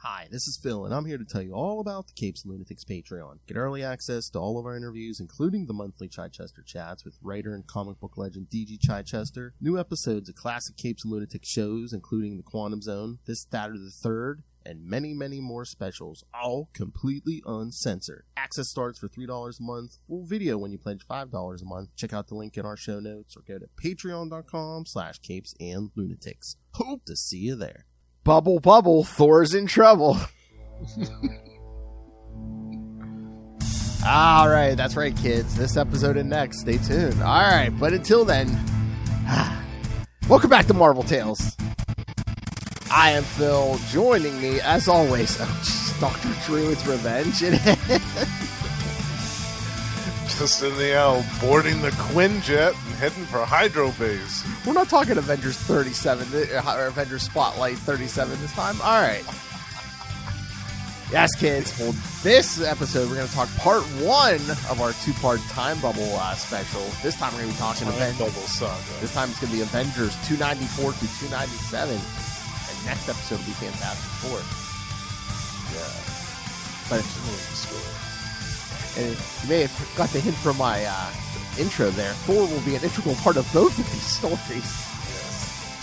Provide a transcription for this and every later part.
Hi, this is Phil, and I'm here to tell you all about the Capes and Lunatics Patreon. Get early access to all of our interviews, including the monthly Chichester chats with writer and comic book legend D.G. Chichester, new episodes of classic Capes and Lunatics shows, including The Quantum Zone, This, That, or the Third, and many, many more specials, all completely uncensored. Access starts for $3 a month, full video when you pledge $5 a month. Check out the link in our show notes or go to patreon.com/CapesandLunatics. Hope to see you there. Bubble, bubble, Thor's in trouble. All right, that's right, kids. This episode and next, stay tuned. All right, but until then, welcome back to Marvel Tales. I am Phil. Joining me, as always, Dr. Druid's Revenge. Just in the boarding the Quinjet and heading for Hydro Base. We're not talking Avengers 37, or Avengers Spotlight 37 this time. All right. Yes, kids. Well, this episode, we're going to talk part one of our two-part Time Bubble special. This time, we're going to be talking Time Bubble Saga. This time, it's going to be Avengers 294 to 297. And next episode will be Fantastic Four. Yeah. But and you may have got the hint from my intro there. Thor will be an integral part of both of these stories. Yes.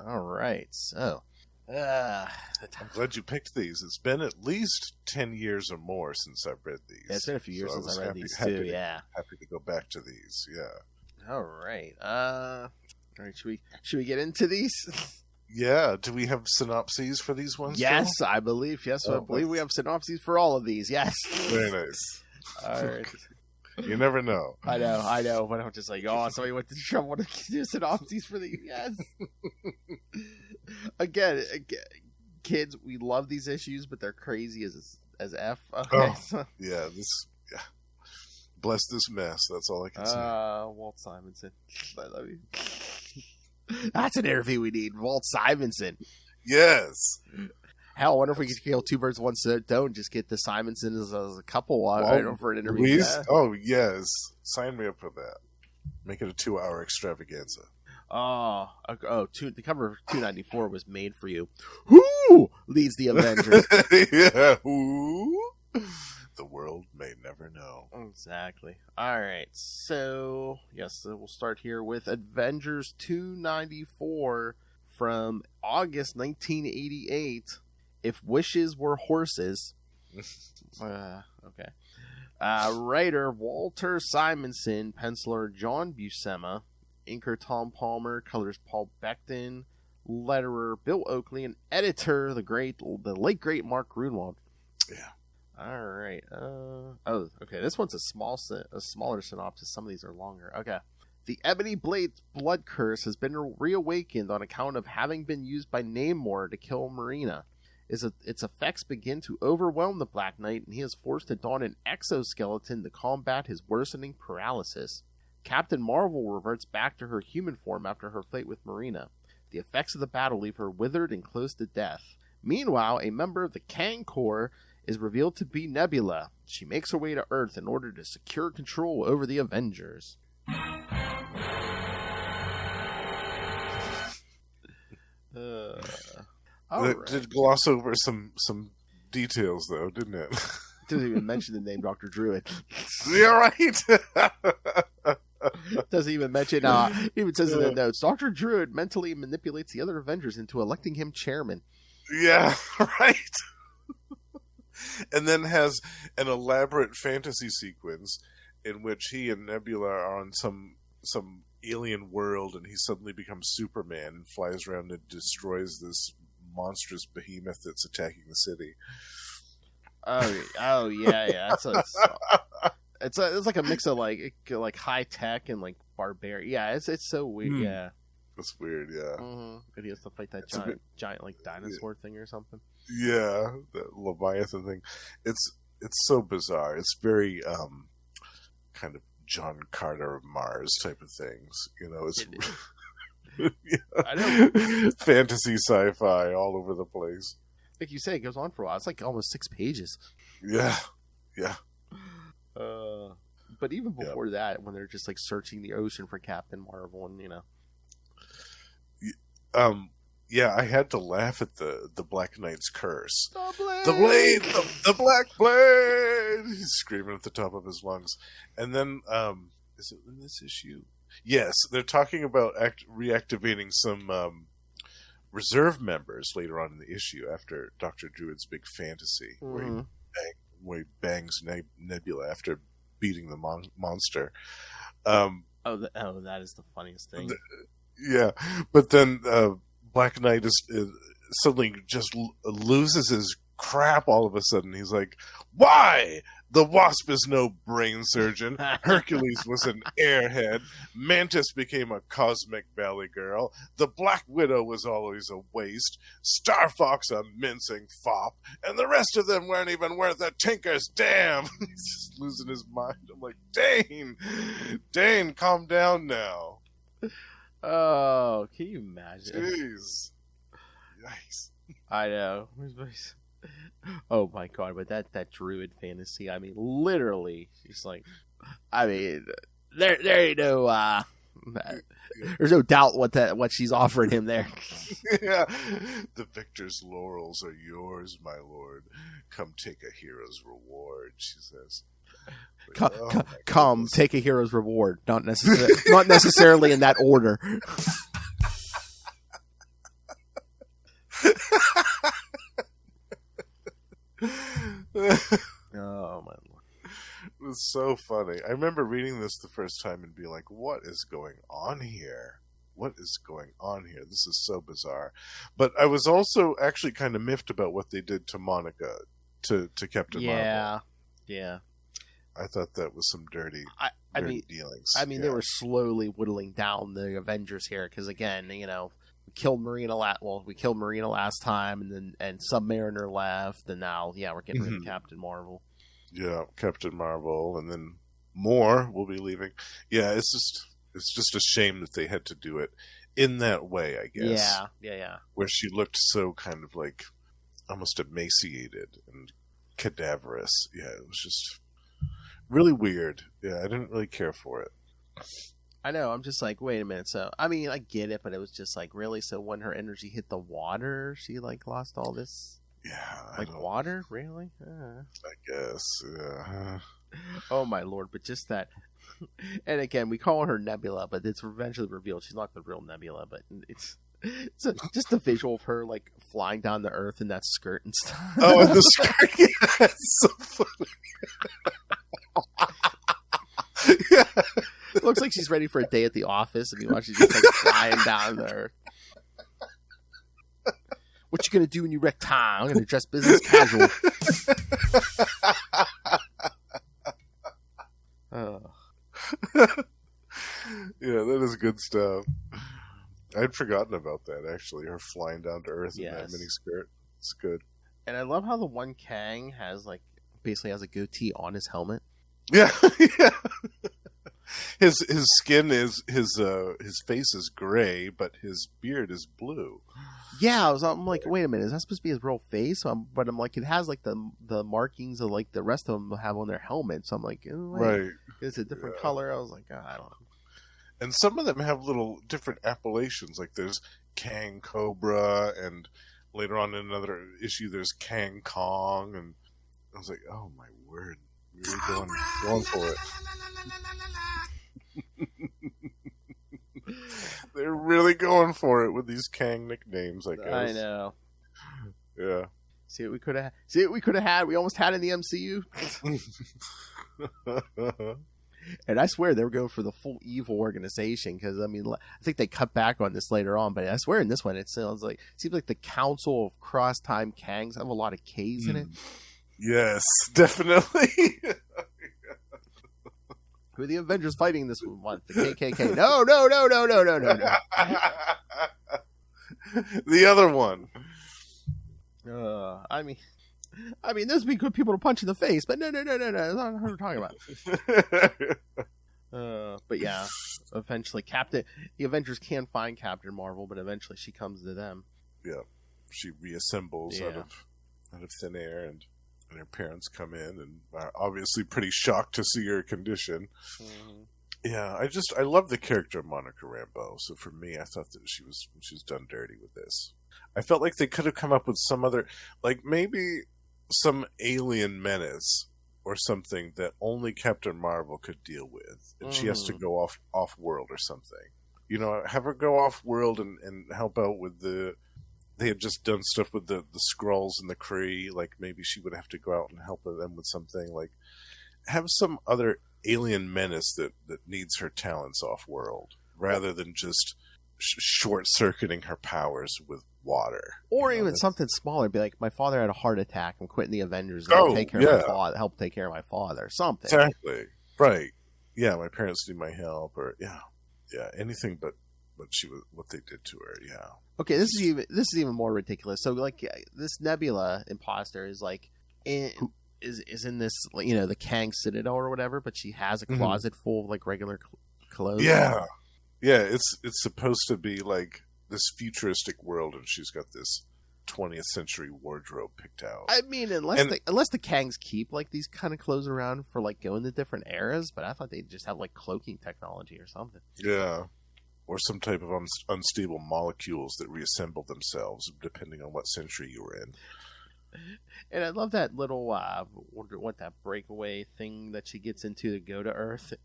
All right, so I'm glad you picked these. It's been at least 10 years or more since I've read these. Yeah, it's been a few years since I read these too. Yeah, happy to go back to these. Yeah. All right. All right. Should we get into these? Yeah. Do we have synopses for these ones? Yes, Phil? I believe. Yes, I believe we have synopses for all of these. Yes. Very nice. All right. You never know. I know. But I'm just like, somebody went to trouble to do synopses for these. Yes. Again, kids, we love these issues, but they're crazy as F. Okay. Yeah. Yeah. Bless this mess. That's all I can say. Walt Simonson. I love you. That's an interview we need. Walt Simonson. Yes. Hell, I wonder if we could kill two birds with one stone and just get the Simonsons as a couple for an interview. Yeah. Oh, yes. Sign me up for that. Make it a 2-hour extravaganza. The cover of 294 was made for you. Who leads the Avengers? Yeah. Who? The world may never know. Exactly. All right. So, yes, we'll start here with Avengers 294 from August 1988. If wishes were horses. Okay. Writer Walter Simonson, penciler John Buscema, inker Tom Palmer, colors Paul Becton, letterer Bill Oakley, and editor the late great Mark Grunwald. Yeah. All right. Okay. This one's a smaller synopsis. Some of these are longer. Okay. The Ebony Blade's blood curse has been reawakened on account of having been used by Namor to kill Marina. Its effects begin to overwhelm the Black Knight, and he is forced to don an exoskeleton to combat his worsening paralysis. Captain Marvel reverts back to her human form after her fight with Marina. The effects of the battle leave her withered and close to death. Meanwhile, a member of the Kang Corps is revealed to be Nebula. She makes her way to Earth in order to secure control over the Avengers. It did gloss over some details, though, didn't it? Didn't even mention the name Dr. Druid. You're right. Doesn't even mention, even says in the notes, Dr. Druid mentally manipulates the other Avengers into electing him chairman. Yeah, right. And then has an elaborate fantasy sequence in which he and Nebula are on some alien world, and he suddenly becomes Superman and flies around and destroys this monstrous behemoth that's attacking the city. Oh yeah. It's like a mix of like high tech and like barbarian. Yeah, it's so weird. Yeah, that's weird. Yeah, and he has to fight that giant like dinosaur thing or something. Yeah, that Leviathan thing. It's so bizarre. It's very kind of John Carter of Mars type of things. You know, it's I know. Fantasy sci-fi all over the place. Like you say, it goes on for a while. It's like almost 6 pages. Yeah. But even before that, when they're just like searching the ocean for Captain Marvel, and Yeah, I had to laugh at the Black Knight's curse. The blade! The blade! The black blade! He's screaming at the top of his lungs. And then, is it in this issue? Yes, they're talking about reactivating some reserve members later on in the issue after Dr. Druid's big fantasy, Mm-hmm. where he bangs Nebula after beating the monster. That is the funniest thing. Yeah, but then Black Knight is suddenly just loses his crap all of a sudden. He's like, why? The Wasp is no brain surgeon. Hercules was an airhead. Mantis became a cosmic valley girl. The Black Widow was always a waste. Star Fox a mincing fop. And the rest of them weren't even worth a tinker's damn. He's just losing his mind. I'm like, Dane, calm down now. Oh, can you imagine? Jeez. Yikes. I know. Oh my god, but that druid fantasy, I mean, literally, she's like, I mean, there ain't no, there's no doubt what she's offering him there. Yeah. The victor's laurels are yours, my lord. Come take a hero's reward, she says. Come, take a hero's reward. Not necessarily in that order. Oh my lord. It was so funny. I remember reading this the first time and being like, what is going on here? What is going on here? This is so bizarre. But I was also actually kind of miffed about what they did to Monica, to Captain Marvel. Yeah. I thought that was some dirty dealings. I mean, they were slowly whittling down the Avengers here because, again, we killed Marina last time, and Submariner left, and now we're getting rid of Captain Marvel. Yeah, Captain Marvel, and then more will be leaving. Yeah, it's just a shame that they had to do it in that way, I guess. Yeah. Where she looked so kind of like almost emaciated and cadaverous. Yeah, it was just really weird. Yeah, I didn't really care for it. I know. I'm just like, wait a minute. So, I mean, I get it, but it was just like, really? So when her energy hit the water, she like lost all this? Yeah. Water? Really? I guess. Yeah. Oh my lord! But just that, and again, we call her Nebula, but it's eventually revealed she's not the real Nebula. But it's just the visual of her like flying down the earth in that skirt and stuff. Oh, and the skirt! Yeah, it's so funny. Yeah. It looks like she's ready for a day at the office. I mean, she's just like flying down the earth. What you gonna do when you wreck time? I'm gonna dress business casual. Yeah, that is good stuff. I'd forgotten about that, actually. Her flying down to earth in that mini skirt. It's good. And I love how the one Kang basically has a goatee on his helmet. Yeah, yeah. His skin is his face is gray, but his beard is blue. Yeah, I'm like, wait a minute, is that supposed to be his real face? But I'm like, it has like the markings of like the rest of them have on their helmets. So I'm like, oh, right, it's a different color. I was like, I don't know. And some of them have little different appellations. Like there's Kang Cobra, and later on in another issue, there's Kang Kong, and I was like, oh my word, really going for it. They're really going for it with these Kang nicknames, I guess. I know. Yeah. See what we could have had. We almost had in the MCU. And I swear they were going for the full evil organization because I mean I think they cut back on this later on, but I swear in this one it seems like the Council of Cross-Time Kangs have a lot of K's in it. Yes, definitely. Who are the Avengers fighting this month? The KKK. No. The other one. I mean, those would be good people to punch in the face, but no. That's not what we're talking about. But yeah, eventually the Avengers can find Captain Marvel, but eventually she comes to them. Yeah, she reassembles out of thin air, and her parents come in and are obviously pretty shocked to see her condition. Mm-hmm. Yeah, I love the character of Monica Rambeau. So for me, I thought that she was done dirty with this. I felt like they could have come up with some other, like maybe some alien menace or something that only Captain Marvel could deal with, and she has to go off world or something. You know, have her go off world and help out with the. They had just done stuff with the Skrulls and the Kree. Like maybe she would have to go out and help them with something. Like have some other alien menace that needs her talents off world, rather than just short circuiting her powers with water, or even something smaller. Be like, my father had a heart attack. I'm quitting the Avengers. And help take care of my father. Something exactly right. Yeah, my parents need my help, or anything but what they did to her. Yeah. Okay, this is even more ridiculous. So like this Nebula imposter is like is in this, you know, the Kang Citadel or whatever, but she has a closet full of like regular clothes. Yeah. It's supposed to be like this futuristic world, and she's got this 20th century wardrobe picked out. I mean, unless the Kangs keep like these kind of clothes around for like going to different eras, but I thought they'd just have like cloaking technology or something. Yeah. Or some type of unstable molecules that reassemble themselves depending on what century you were in. And I love that little that breakaway thing that she gets into to go to Earth.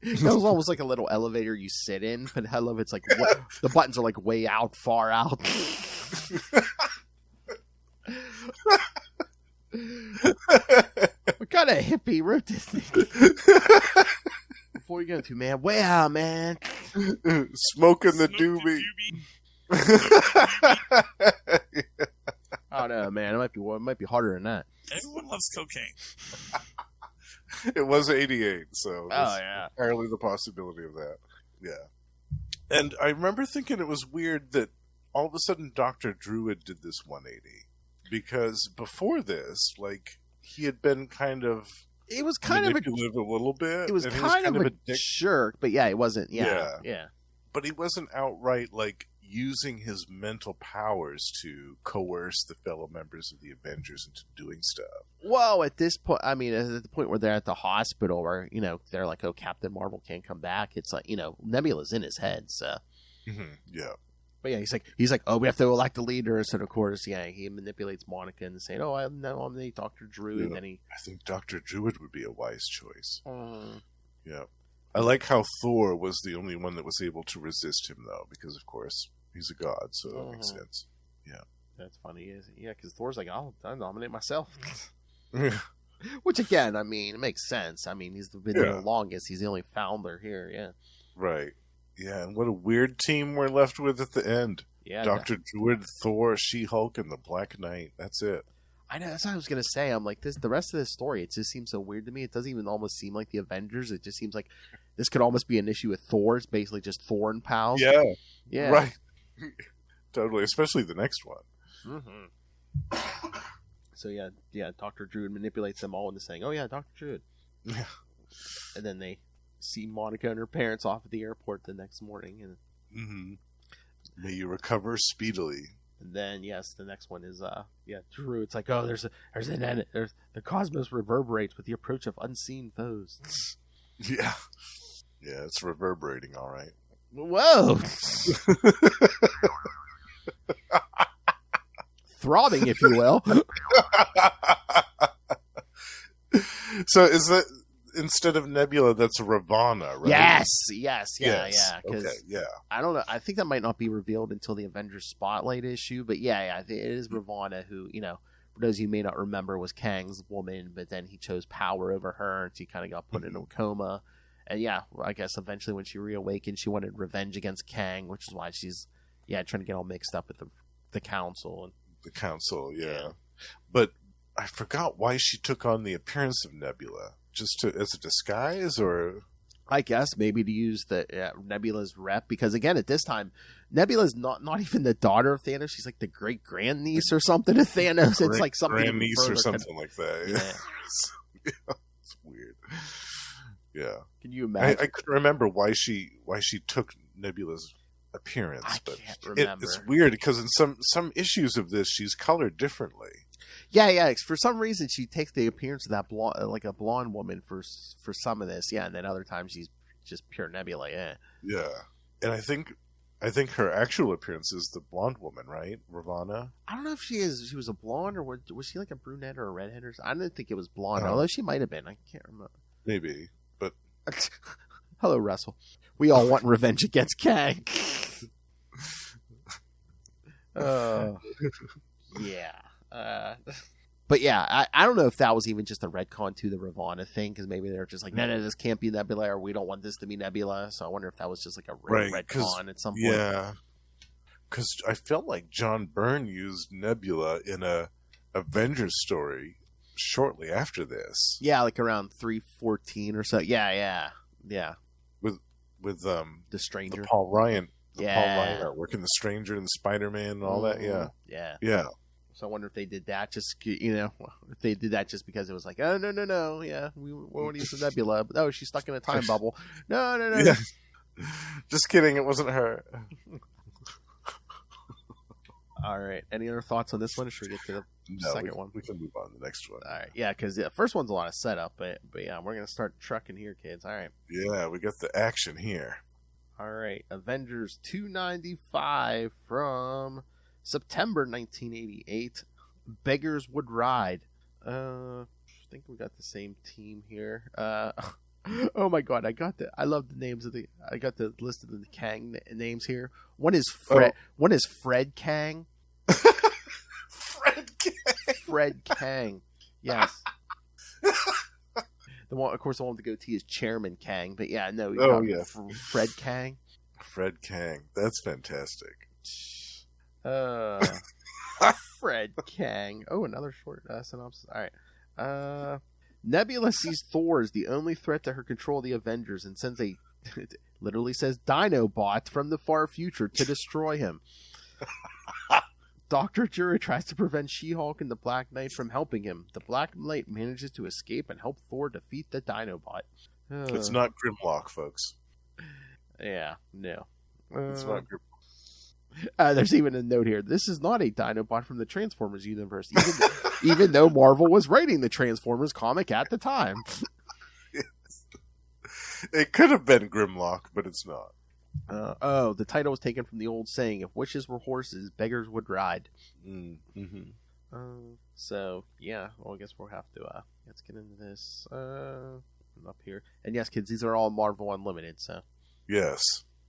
That was almost like a little elevator you sit in, but I love it's like the buttons are like way out, far out. What kind of hippie wrote this thing? Before you go to, man, way out, man. Smoking the doobie. I don't know, man. It might be harder than that. Everyone loves cocaine. It was 88, so yeah, entirely the possibility of that. Yeah. And I remember thinking it was weird that all of a sudden Dr. Druid did this 180. Because before this, like, he had been kind of it was kind of a little bit. It was kind of a jerk, but yeah, it wasn't. Yeah. But he wasn't outright like using his mental powers to coerce the fellow members of the Avengers into doing stuff. Well, at this point, I mean, at the point where they're at the hospital, where you know they're like, "Oh, Captain Marvel can't come back." It's like, you know, Nebula's in his head, so yeah. But yeah, he's like, oh, we have to elect a leader. So of course, yeah, he manipulates Monica and saying, oh, I'm the Dr. Druid. And then I think Dr. Druid would be a wise choice. Yeah. I like how Thor was the only one that was able to resist him, though, because of course he's a god, so that makes sense. Yeah. That's funny. Yeah, because Thor's like, I'll nominate myself. Which again, I mean, it makes sense. I mean, he's been there the longest. He's the only founder here. Yeah. Right. Yeah, and what a weird team we're left with at the end. Yeah, Dr. Druid, Thor, She-Hulk, and the Black Knight. That's it. I know, that's what I was going to say. I'm like, the rest of this story, it just seems so weird to me. It doesn't even almost seem like the Avengers. It just seems like this could almost be an issue with Thor. It's basically just Thor and pals. Yeah. Yeah. Right. Totally, especially the next one. Mm-hmm. So, yeah, Dr. Druid manipulates them all into saying, oh, yeah, Dr. Druid. Yeah. And then they see Monica and her parents off at the airport the next morning, and may you recover speedily. And then yes, the next one is Drew. It's like, oh, there's the cosmos reverberates with the approach of unseen foes. Yeah, it's reverberating, all right. Whoa, throbbing, if you will. So is that? Instead of Nebula, that's Ravonna, right? Yes, yeah. Okay, yeah. I don't know. I think that might not be revealed until the Avengers Spotlight issue, but yeah, it is Ravonna who, you know, for those of you who may not remember, was Kang's woman, but then he chose power over her, and she kind of got put into a coma. And yeah, I guess eventually when she reawakened, she wanted revenge against Kang, which is why she's trying to get all mixed up with the Council. The Council, yeah. But I forgot why she took on the appearance of Nebula. Just as a disguise, or I guess maybe to use the Nebula's rep, because again at this time Nebula's not even the daughter of Thanos. She's like the great grandniece or something of Thanos. It's like something grandniece or something like that. Yeah. It's weird. Yeah. Can you imagine? I couldn't remember why she took Nebula's appearance, but can't remember. It's weird because in some issues of this she's colored differently. Yeah. For some reason, she takes the appearance of that blonde, like a blonde woman for some of this. Yeah, and then other times just pure Nebula. Yeah. Yeah, and I think her actual appearance is the blonde woman, right? Ravonna. I don't know if she was a blonde or was she like a brunette or a redhead or something. I didn't think it was blonde, Oh. although she might have been. I can't remember. Maybe, but Hello, Russell. We all want revenge against Kang. Yeah. But yeah, I don't know if that was even just a retcon to the Ravonna thing, because maybe they're just like, no, this can't be Nebula, or we don't want this to be Nebula. So I wonder if that was just like a real retcon at some point. Yeah, because I felt like John Byrne used Nebula in a Avengers story shortly after this. Yeah, like around 314 or so. Yeah. With The Stranger. the Paul Ryan Yeah. artwork and the Stranger and Spider-Man and all that. Yeah. So I wonder if they did that just, if they did that just because it was like, oh, no, yeah, we want to use the Nebula. But, oh, she's stuck in a time bubble. No. Yeah. Just kidding, it wasn't her. All right. Any other thoughts on this one, or should we get to the second one? We can move on to the next one. All right. Yeah, because the first one's a lot of setup, but yeah, we're going to start trucking here, kids. All right. Yeah, we got the action here. All right. Avengers 295 from September 1988. Beggars Would Ride. I think we got the same team here. Oh my god, I love the names I got the list of the Kang names here. One is Fred Kang. Fred Kang. Fred Kang. Yes. The one with the goatee is Chairman Kang, but yeah, no. Fred Kang. Fred Kang. That's fantastic. Fred Kang. Oh, another short synopsis. All right. Nebula sees Thor as the only threat to her control of the Avengers and sends it literally says Dinobot from the far future to destroy him. Dr. Jury tries to prevent She-Hulk and the Black Knight from helping him. The Black Knight manages to escape and help Thor defeat the Dinobot. It's not Grimlock, folks. Yeah, no. It's not Grimlock. There's even a note here. This is not a Dinobot from the Transformers universe, even though Marvel was writing the Transformers comic at the time. Yes. It could have been Grimlock, but it's not. The title was taken from the old saying, if wishes were horses, beggars would ride. Mm-hmm. So, yeah, well, I guess we'll have to, let's get into this, up here. And yes, kids, these are all Marvel Unlimited, so. Yes,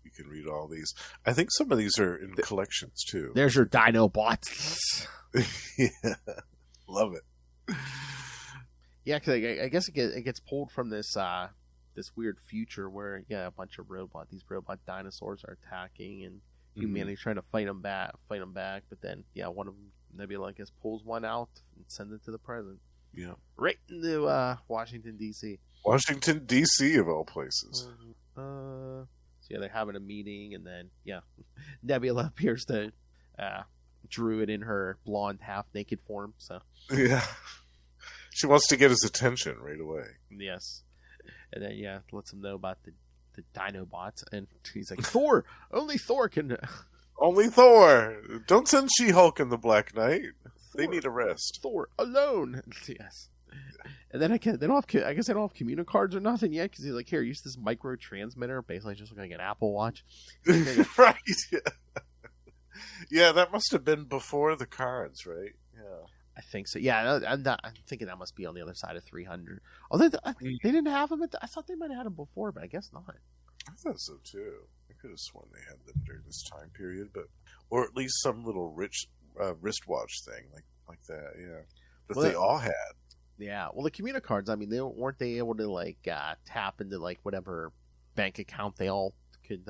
you can read all these. I think some of these are in collections, too. There's your Dinobots. Yeah, love it. Yeah, because I guess it gets pulled from this, this weird future where a bunch of these robot dinosaurs are attacking and humanity's trying to fight them back, but then one of them, Nebula, I guess, pulls one out and sends it to the present. Yeah, right into Washington D.C. Washington D.C. of all places. So they're having a meeting, and then Nebula appears to Druid in her blonde half naked form. So yeah, she wants to get his attention right away. Yes. And then, lets him know about the Dinobots. And he's like, Thor! Only Thor can... Only Thor! Don't send She-Hulk and the Black Knight. They need a rest. Thor, alone! Yes. And then I guess they don't have communicards or nothing yet, because he's like, here, use this micro transmitter, basically just like an Apple Watch. Right, yeah, that must have been before the cards, right? Yeah. I think so. Yeah, I'm thinking that must be on the other side of 300. Although they didn't have them. I thought they might have had them before, but I guess not. I thought so too. I could have sworn they had them during this time period, or at least some little wristwatch thing like that. Yeah, but they all had. Yeah. Well, the communicards. I mean, weren't they able to tap into whatever bank account they all could.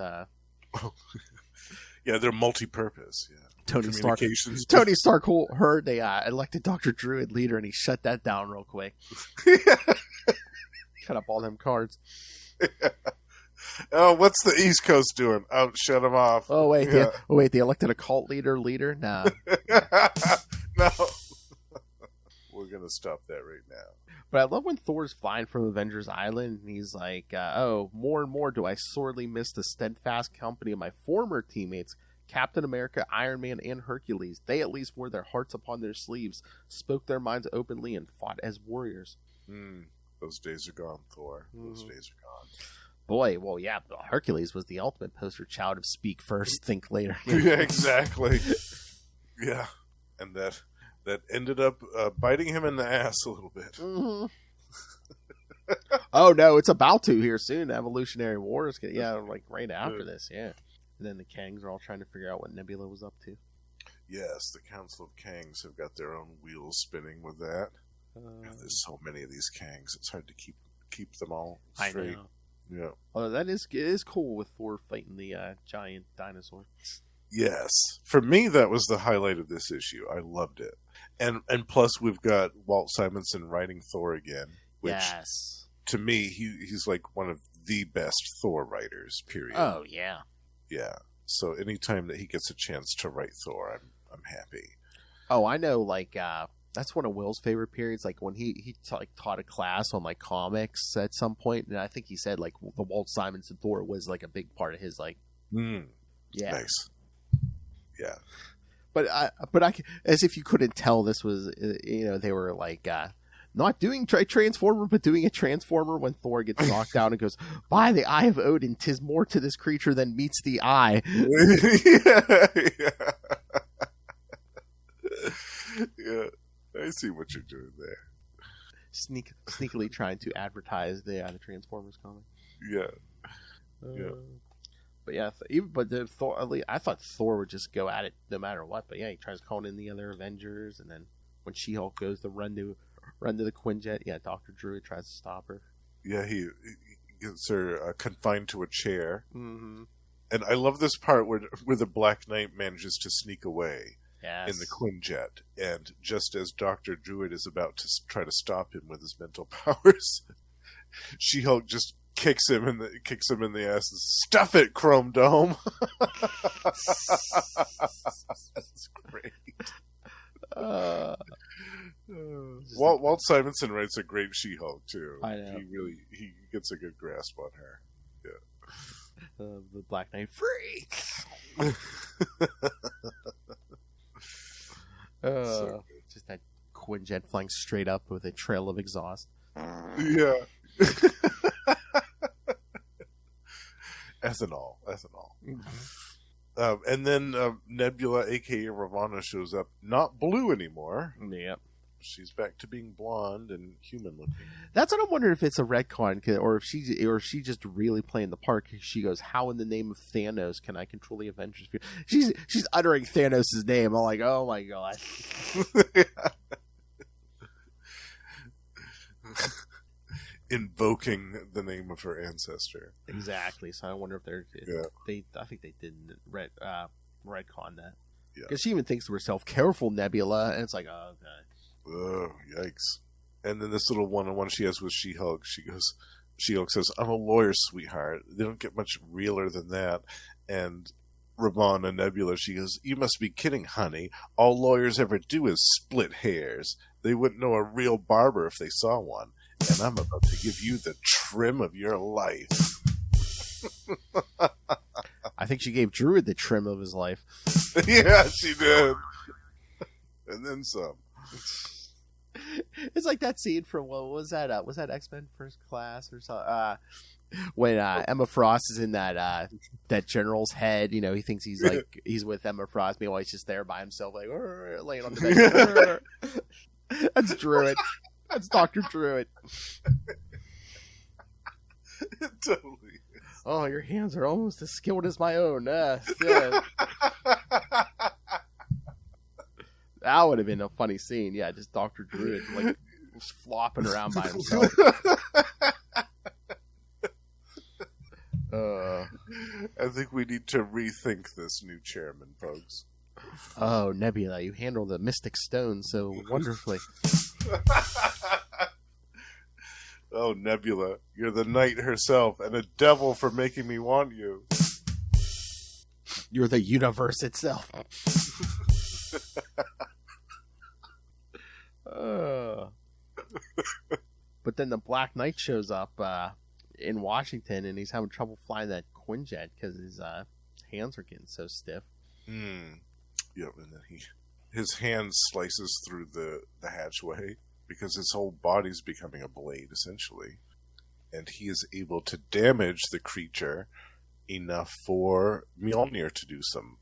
Yeah, they're multi-purpose. Yeah. Tony Stark heard they elected Dr. Druid leader, and he shut that down real quick. Cut up all them cards. Oh, what's the East Coast doing? Oh, shut them off. Oh wait, they elected a cult leader. Nah. No. We're gonna stop that right now. But I love when Thor's flying from Avengers Island, and he's like, more and more do I sorely miss the steadfast company of my former teammates, Captain America, Iron Man, and Hercules. They at least wore their hearts upon their sleeves, spoke their minds openly, and fought as warriors. Those days are gone, Thor. Those days are gone. Boy, well, yeah, Hercules was the ultimate poster child of speak first, think later. Yeah, exactly. Yeah, and that ended up biting him in the ass a little bit. Mm-hmm. Oh no, it's about to here soon. Evolutionary Wars, like right after this, yeah. And then the Kangs are all trying to figure out what Nebula was up to. Yes, the Council of Kangs have got their own wheels spinning with that. There's so many of these Kangs; it's hard to keep them all straight. I know. Yeah. Although that is cool with Thor fighting the giant dinosaur. Yes, for me that was the highlight of this issue. I loved it, and plus we've got Walt Simonson writing Thor again, which to me he's like one of the best Thor writers. Period. Oh yeah, yeah. So anytime that he gets a chance to write Thor, I'm happy. Oh, I know. Like that's one of Will's favorite periods. Like when he taught a class on like comics at some point, and I think he said like the Walt Simonson Thor was like a big part of his like. Yeah. Nice. Yeah. But I, as if you couldn't tell, this was they were like not doing Transformer, but doing a Transformer when Thor gets knocked down and goes, "By the eye of Odin, 'tis more to this creature than meets the eye." Yeah. I see what you're doing there. Sneakily trying to advertise the Transformers comic. Yeah. Yeah. But yeah, Thor. I thought Thor would just go at it no matter what. But yeah, he tries calling in the other Avengers, and then when She-Hulk goes to run to the Quinjet, yeah, Dr. Druid tries to stop her. Yeah, he gets her confined to a chair. Mm-hmm. And I love this part where the Black Knight manages to sneak away. Yes. In the Quinjet, and just as Dr. Druid is about to try to stop him with his mental powers, She-Hulk just kicks him in the ass and says, "Stuff it, Chrome Dome." That's great. Walt Simonson writes a great She-Hulk too. I know. He gets a good grasp on her. Yeah. The Black Knight freak. Just that Quinjet flying straight up with a trail of exhaust. Yeah. Ethanol. Mm-hmm. And then Nebula, aka Ravonna, shows up, not blue anymore. Yep. She's back to being blonde and human looking. That's what I'm wondering, if it's a retcon, or if she just really playing the part. She goes, "How in the name of Thanos can I control the Avengers?" She's uttering Thanos' name. I'm like, oh my god. Invoking the name of her ancestor. Exactly. So I wonder if I think they didn't retcon that. Yeah. Because she even thinks to herself, "Careful, Nebula," and it's like, oh, okay. Oh, yikes. And then this little one-on-one she has with She-Hulk, She-Hulk says, "I'm a lawyer, sweetheart." They don't get much realer than that. And Ravonna, Nebula, she goes, "You must be kidding, honey. All lawyers ever do is split hairs. They wouldn't know a real barber if they saw one. And I'm about to give you the trim of your life." I think she gave Druid the trim of his life. Yeah, she did. And then some. It's like that scene from, what was that? Was that X-Men First Class or something? When Emma Frost is in that general's head, he thinks he's like he's with Emma Frost. Meanwhile, he's just there by himself, like laying on the bed. That's Druid. That's Dr. Druid. Totally. Oh, your hands are almost as skilled as my own. Yeah. That would have been a funny scene. Yeah, just Dr. Druid like just flopping around by himself. I think we need to rethink this new chairman, folks. Oh, Nebula, you handle the mystic stone so wonderfully. Oh, Nebula, you're the knight herself and a devil for making me want you. You're the universe itself. But then the Black Knight shows up in Washington, and he's having trouble flying that Quinjet because his hands are getting so stiff. Yep, and then his hand slices through the hatchway because his whole body's becoming a blade, essentially. and he is able to damage the creature enough for Mjolnir to do some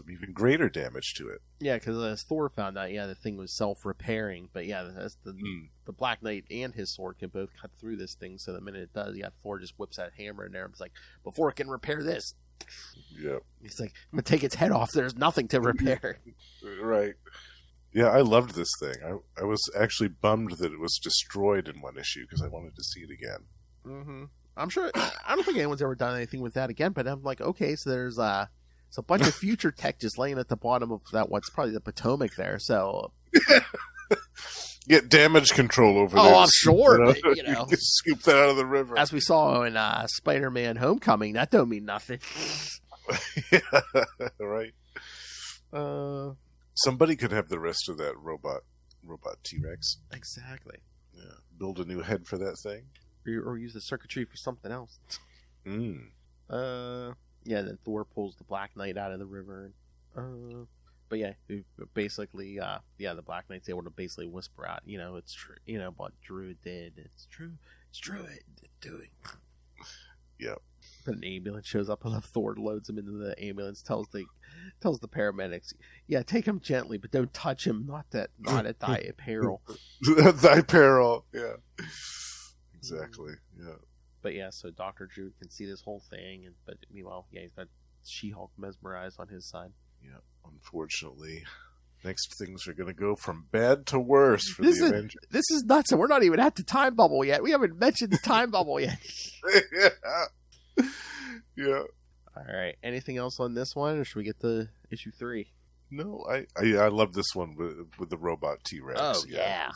even greater damage to it. Yeah, because as Thor found out, the thing was self-repairing. But that's the Black Knight and his sword can both cut through this thing. So the minute it does, Thor just whips that hammer in there and it's like, before it can repair this. Yep. He's like, I'm going to take its head off. There's nothing to repair. Right. Yeah, I loved this thing. I was actually bummed that it was destroyed in one issue because I wanted to see it again. Mm-hmm. I'm sure, I don't think anyone's ever done anything with that again, but I'm like, okay, so there's a bunch of future tech just laying at the bottom of that, what's probably the Potomac there, so... Get damage control over there. Oh, I'm sure, but, you can scoop that out of the river. As we saw in Spider-Man Homecoming, that don't mean nothing. Yeah, right. Somebody could have the rest of that robot T-Rex. Exactly. Yeah, build a new head for that thing. Or use the circuitry for something else. Then Thor pulls the Black Knight out of the river. But basically, the Black Knight's able to basically whisper out, it's true, what Druid did. It's true. It's Druid doing. Yep. An ambulance shows up, and Thor loads him into the ambulance, tells the paramedics, take him gently, but don't touch him, not at thy peril. Thy peril, yeah. Exactly, yeah. But so Dr. Druid can see this whole thing, but meanwhile, he's got She-Hulk mesmerized on his side. Yeah, unfortunately. Next things are going to go from bad to worse for the Avengers. This is nuts, and we're not even at the time bubble yet. We haven't mentioned the time bubble yet. Yeah. All right. Anything else on this one, or should we get to issue 3? No, I love this one with the robot T-Rex. Oh, yeah.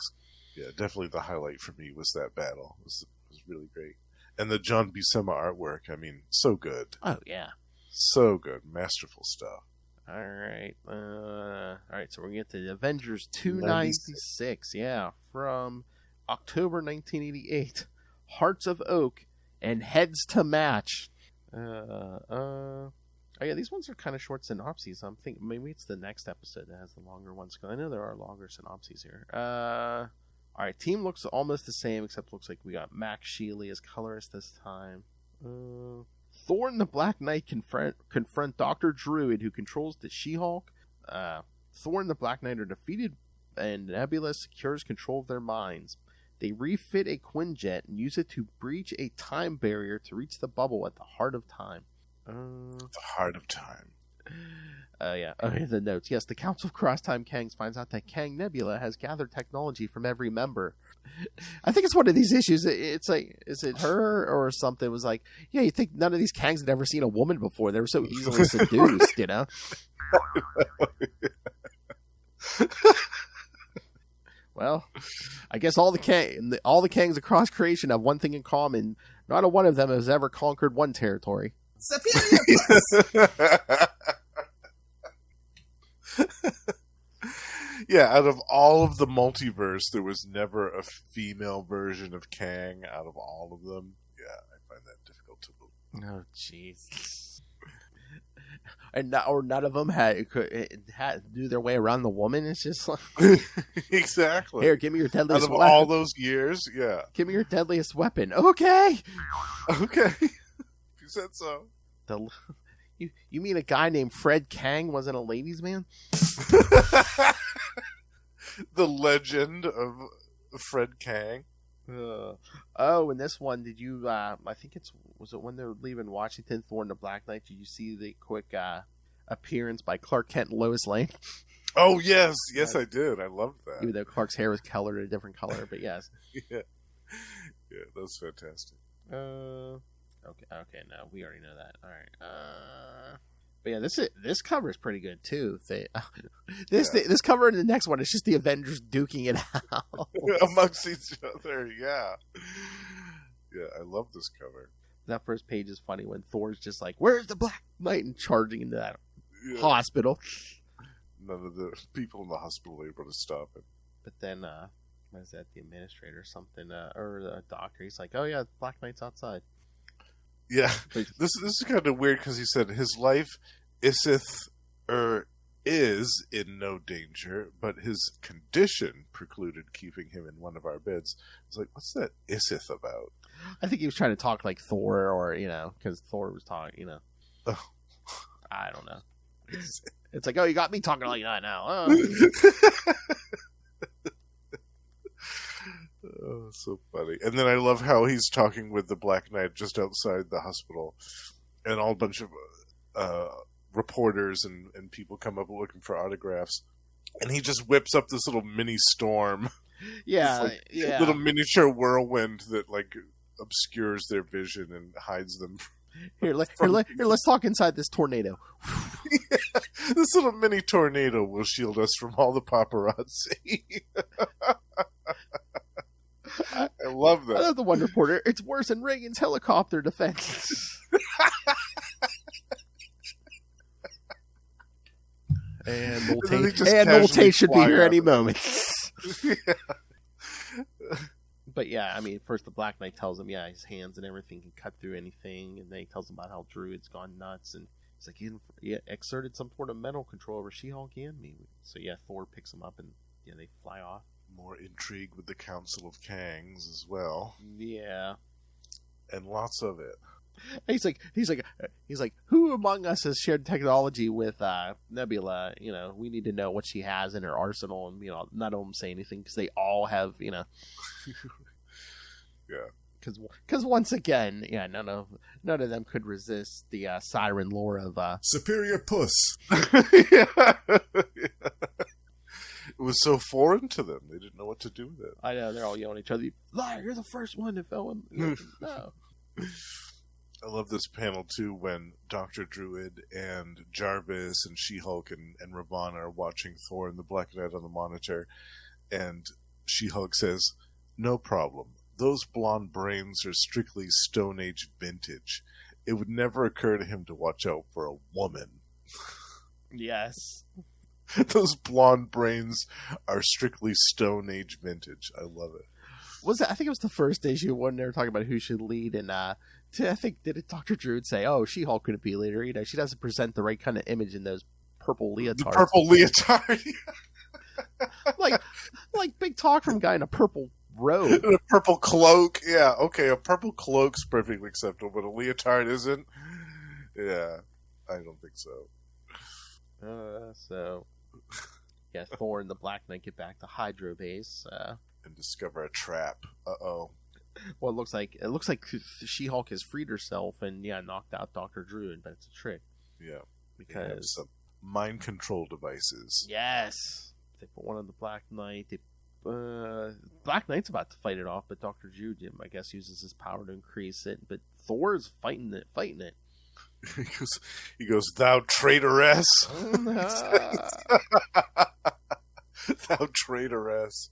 Definitely the highlight for me was that battle. It was really great. And the John Buscema artwork, I mean, so good. Oh, yeah. So good. Masterful stuff. All right. So we're going to get to the Avengers 296. Yeah, from October 1988. Hearts of Oak and Heads to Match. These ones are kind of short synopses. I'm thinking maybe it's the next episode that has the longer ones, because I know there are longer synopses here. All right, team looks almost the same, except looks like we got Max Sheely as colorist this time. Thor and the Black Knight confront Dr. Druid, who controls the She-Hulk. Thor and the Black Knight are defeated, and Nebula secures control of their minds. They refit a Quinjet and use it to breach a time barrier to reach the bubble at the heart of time. The heart of time. The notes. Yes, the Council of Cross-Time Kangs finds out that Kang Nebula has gathered technology from every member. I think it's one of these issues. It's like, is it her or something? It was like, you think none of these Kangs had ever seen a woman before. They were so easily seduced, Well, I guess all the Kangs across creation have one thing in common. Not a one of them has ever conquered one territory. Superior. Yeah, out of all of the multiverse, there was never a female version of Kang out of all of them. Yeah, I find that difficult to believe. Oh, jeez. And none of them had to do their way around the woman. It's just like... Exactly. Here, give me your deadliest weapon. weapon. All those years, yeah. Give me your deadliest weapon. Okay. Okay. You said so. You mean a guy named Fred Kang wasn't a ladies' man? The legend of Fred Kang. In this one, did you? I think was it when they were leaving Washington, Thor and the Black Knight? Did you see the quick appearance by Clark Kent and Lois Lane? Oh yes, I did. I loved that. Even though Clark's hair was colored a different color, but yes. Yeah, that was fantastic. Okay, no, we already know that. All right. But yeah, this cover is pretty good too. This cover in the next one is just the Avengers duking it out amongst each other. Yeah, I love this cover. That first page is funny when Thor's just like, "Where's the Black Knight?" and charging into that hospital. None of the people in the hospital were able to stop it. But then, what is that? The administrator or something, or the doctor? He's like, "Oh yeah, Black Knight's outside." Yeah, this is kind of weird because he said his life is in no danger, but his condition precluded keeping him in one of our beds. It's like, what's that isith about? I think he was trying to talk like Thor, or because Thor was talking. Oh. I don't know. It's like, oh, you got me talking like that now. Oh, so funny. And then I love how he's talking with the Black Knight just outside the hospital, and all a bunch of reporters and people come up looking for autographs, and he just whips up this little mini storm. Yeah, this little miniature whirlwind that like obscures their vision and hides them. Here, let's talk inside this tornado. Yeah, this little mini tornado will shield us from all the paparazzi. I love that. I love the one reporter. It's worse than Reagan's helicopter defense. And Nolte should be here any moment. Yeah. But yeah, I mean, first the Black Knight tells him, his hands and everything can cut through anything, and then he tells him about how Druid's gone nuts, and he's like, he exerted some sort of mental control over She-Hulk and me. So yeah, Thor picks him up, and they fly off. More intrigue with the Council of Kangs as well. Yeah, and lots of it. He's like, who among us has shared technology with Nebula? We need to know what she has in her arsenal, and none of them say anything because they all have, Yeah. Because once again, none of them could resist the siren lore of superior puss. Yeah. It was so foreign to them; they didn't know what to do with it. I know, they're all yelling at each other. Liar! You're the first one to fell in. No. I love this panel too when Dr. Druid and Jarvis and She-Hulk and Ravonna are watching Thor and the Black Knight on the monitor, and She-Hulk says, "No problem. Those blonde brains are strictly Stone Age vintage. It would never occur to him to watch out for a woman." Yes. Those blonde brains are strictly Stone Age vintage. I love it. I think it was the first issue when they were talking about who should lead, and I think did Dr. Druid say, "Oh, She-Hulk couldn't be leader. She doesn't present the right kind of image in those purple leotards." The purple leotard, like big talk from a guy in a purple robe, a purple cloak. Yeah, okay, a purple cloak's perfectly acceptable, but a leotard isn't. Yeah, I don't think so. Thor and the Black Knight get back to Hydro Base. And discover a trap. Uh-oh. Well, it looks like She-Hulk has freed herself and knocked out Dr. Druid, but it's a trick. Yeah, because some mind control devices. Yes, they put one on the Black Knight. Black Knight's about to fight it off, but Dr. Druid, I guess, uses his power to increase it. But Thor's fighting it. He goes, "Thou traitoress." Thou traitoress.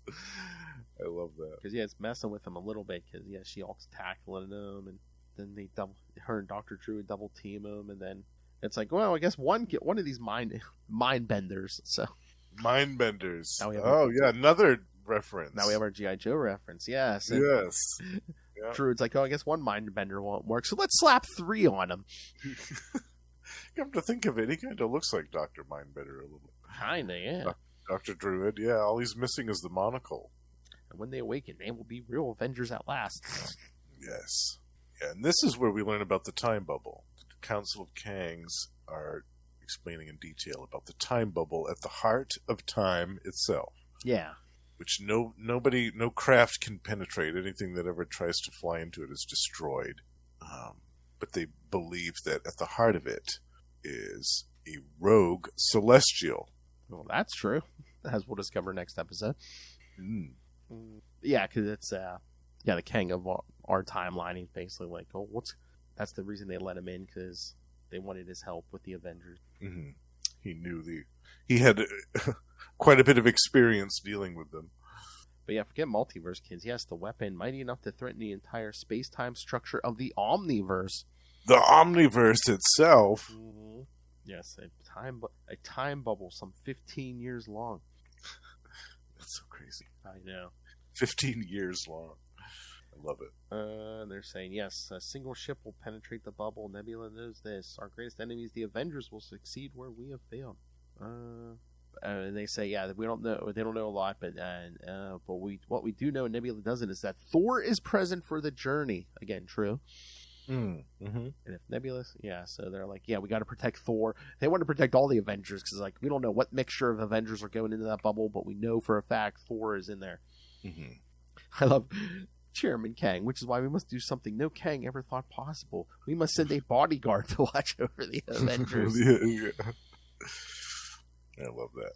I love that. Because, it's messing with him a little bit. Because, She-Hulk's tackling him. And then her and Dr. Druid double team him. And then it's like, well, I guess one of these mind benders. So mind benders. Another reference. Now we have our G.I. Joe reference. Yes. Yes. Yeah. Druid's like, oh, I guess one mind bender won't work. So let's slap 3 on him. Come to think of it, he kind of looks like Dr. Mindbender a little bit. Kinda, yeah. Dr. Druid, yeah. All he's missing is the monocle. And when they awaken, they will be real Avengers at last. Yes. Yeah, and this is where we learn about the Time Bubble. The Council of Kangs are explaining in detail about the Time Bubble at the heart of time itself. Yeah. Which no craft can penetrate. Anything that ever tries to fly into it is destroyed. But they believe that at the heart of it is a rogue celestial. Well, that's true, as we'll discover next episode. Mm. Yeah, because it's the king of our timeline. He's basically like, oh, that's the reason they let him in, because they wanted his help with the Avengers. Mm-hmm. He knew he had quite a bit of experience dealing with them. But yeah, forget multiverse, kids. He has the weapon much enough to threaten the entire space-time structure of the Omniverse. The Omniverse itself? Mm-hmm. Yes, a time bubble some 15 years long. That's so crazy. I know. 15 years long. I love it. They're saying, yes, a single ship will penetrate the bubble. Nebula knows this. Our greatest enemies, the Avengers, will succeed where we have failed. and they say, yeah, we don't know. They don't know a lot, but what we do know, Nebula doesn't, is that Thor is present for the journey. Again, true. Mm-hmm. And if Nebula, so they're like, yeah, we got to protect Thor. They want to protect all the Avengers because, like, we don't know what mixture of Avengers are going into that bubble, but we know for a fact Thor is in there. Mm-hmm. I love Chairman Kang, which is why we must do something no Kang ever thought possible. We must send a bodyguard to watch over the Avengers. Yeah. I love that.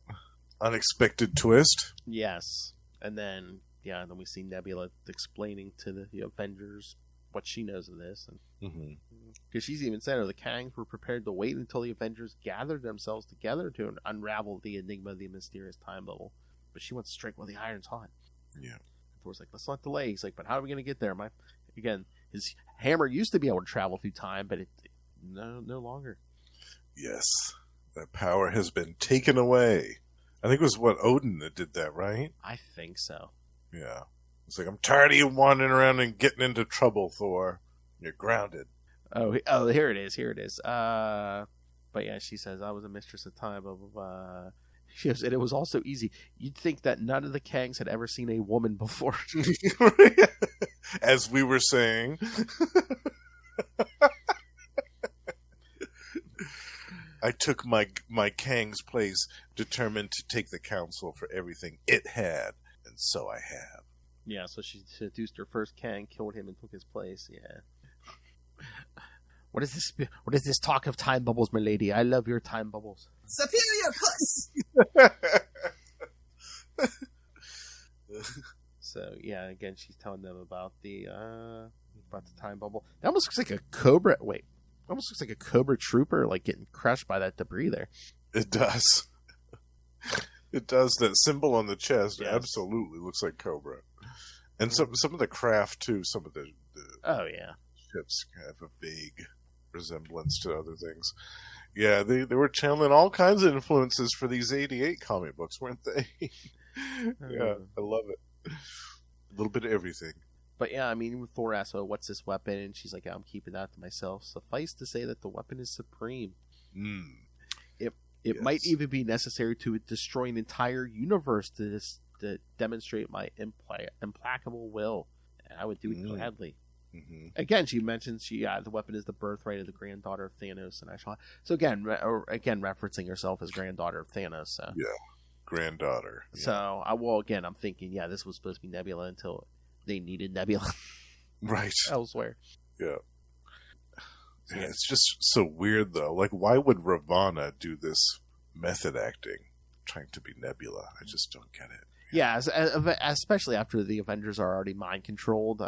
Unexpected twist. Yes. And then, then we see Nebula explaining to the Avengers what she knows of this. Because she's even said, the Kangs were prepared to wait until the Avengers gathered themselves together to unravel the enigma of the mysterious time bubble. But she wants to strike while the iron's hot. Yeah. Thor's like, let's not delay. He's like, but how are we going to get there? Again, his hammer used to be able to travel through time, but no longer. Yes. That power has been taken away. I think it was Odin that did that, right? I think so. Yeah. It's like, I'm tired of you wandering around and getting into trouble, Thor. You're grounded. Oh, here it is. But yeah, she says, I was a mistress of time, blah, blah, blah. She goes, and it was also easy. You'd think that none of the Kangs had ever seen a woman before. As we were saying. I took my Kang's place, determined to take the council for everything it had, and so I have. Yeah, so she seduced her first Kang, killed him, and took his place. Yeah. What is this? What is this talk of time bubbles, my lady? I love your time bubbles. Superior puss. So yeah, again, she's telling them about the time bubble. It almost looks like a Cobra. Wait, almost looks like a Cobra trooper, like getting crushed by that debris there. It does. It does. That symbol on the chest Yes. absolutely looks like Cobra, and some of the craft too. Some of the Oh yeah. ships have a vague resemblance to other things. Yeah, they were channeling all kinds of influences for these 88 comic books, weren't they? Yeah, I love it. A little bit of everything. But yeah, I mean, Thor asks, "Oh, what's this weapon?" And she's like, "I'm keeping that to myself." Suffice to say that the weapon is supreme. It Yes. might even be necessary to destroy an entire universe to demonstrate my implacable will. And I would do it gladly. Mm-hmm. Again, she mentions the weapon is the birthright of the granddaughter of Thanos, and so again referencing herself as granddaughter of Thanos. So. Yeah, granddaughter. Yeah. So I'm thinking, this was supposed to be Nebula until they needed Nebula Right. elsewhere. Yeah. Yeah, it's just so weird, though. Like, why would Ravonna do this method acting, trying to be Nebula? I just don't get it. Yeah, especially after the Avengers are already mind controlled.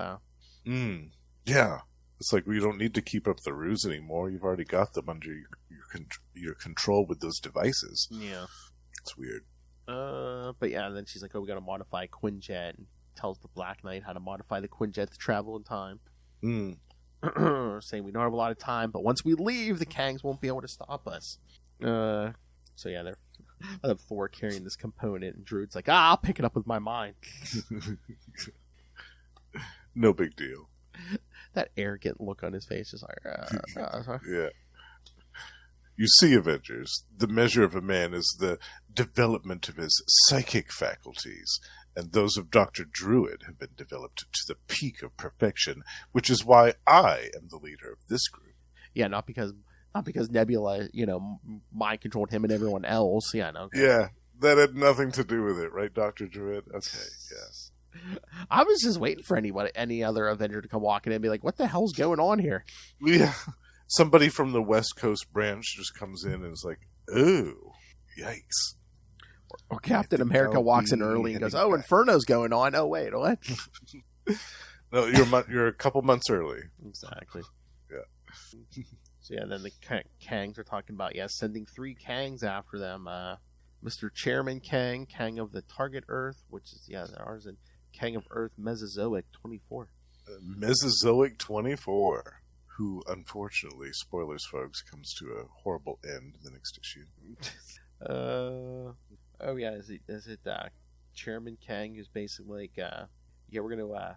Yeah. It's like we don't need to keep up the ruse anymore. You've already got them under your control with those devices. Yeah. It's weird. But yeah, and then she's like, "Oh, we got to modify Quinjet," and tells the Black Knight how to modify the Quinjet to travel in time. Saying we don't have a lot of time, but once we leave, the Kangs won't be able to stop us. So yeah, they're Thor carrying this component, and Druid's like, I'll pick it up with my mind. No big deal. That arrogant look on his face is like, Yeah. You see, Avengers, the measure of a man is the development of his psychic faculties, and those of Dr. Druid have been developed to the peak of perfection, which is why I am the leader of this group. Yeah, not because Nebula, mind controlled him and everyone else. Yeah, no. Yeah, that had nothing to do with it, right, Dr. Druid? Okay, yes. I was just waiting for any other Avenger to come walking in and be like, what the hell's going on here? Yeah. Somebody from the West Coast branch just comes in and is like, "Ooh, yikes." Or Captain America walks in early and goes, "Oh, Inferno's going on." Oh, wait, what? No, you're a couple months early. Exactly. Yeah. So yeah, then the Kangs are talking about sending 3 Kangs after them. Mr. Chairman Kang, Kang of the Target Earth, which is ours, and Kang of Earth Mesozoic 24. Mesozoic 24, who unfortunately, spoilers, folks, comes to a horrible end in the next issue. Oh yeah, is it Chairman Kang who's basically like, we're gonna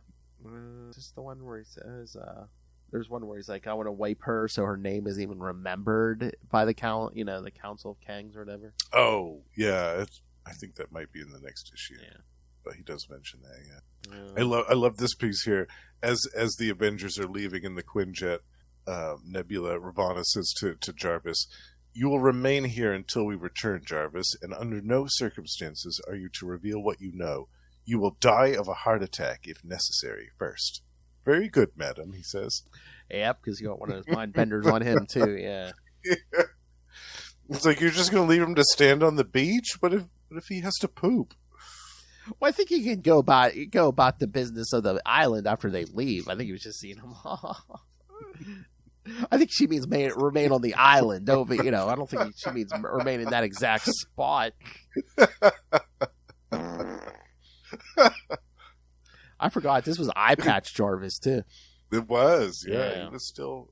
is this the one where he says There's one where he's like, I want to wipe her so her name isn't even remembered by the the Council of Kangs or whatever. Oh, yeah. I think that might be in the next issue. Yeah. But he does mention that, yeah. I love this piece here. As the Avengers are leaving in the Quinjet, Nebula, Ravonna says to Jarvis, "You will remain here until we return, Jarvis, and under no circumstances are you to reveal what you know. You will die of a heart attack, if necessary, first." "Very good, madam," he says. Yep, because you got one of those mind benders on him, too, yeah. It's like, you're just going to leave him to stand on the beach? What if he has to poop? Well, I think he can go about the business of the island after they leave. I think he was just seeing them. I think she means remain on the island. Don't be, I don't think she means remain in that exact spot. I forgot this was Eye Patch Jarvis too. It was, Yeah. He was still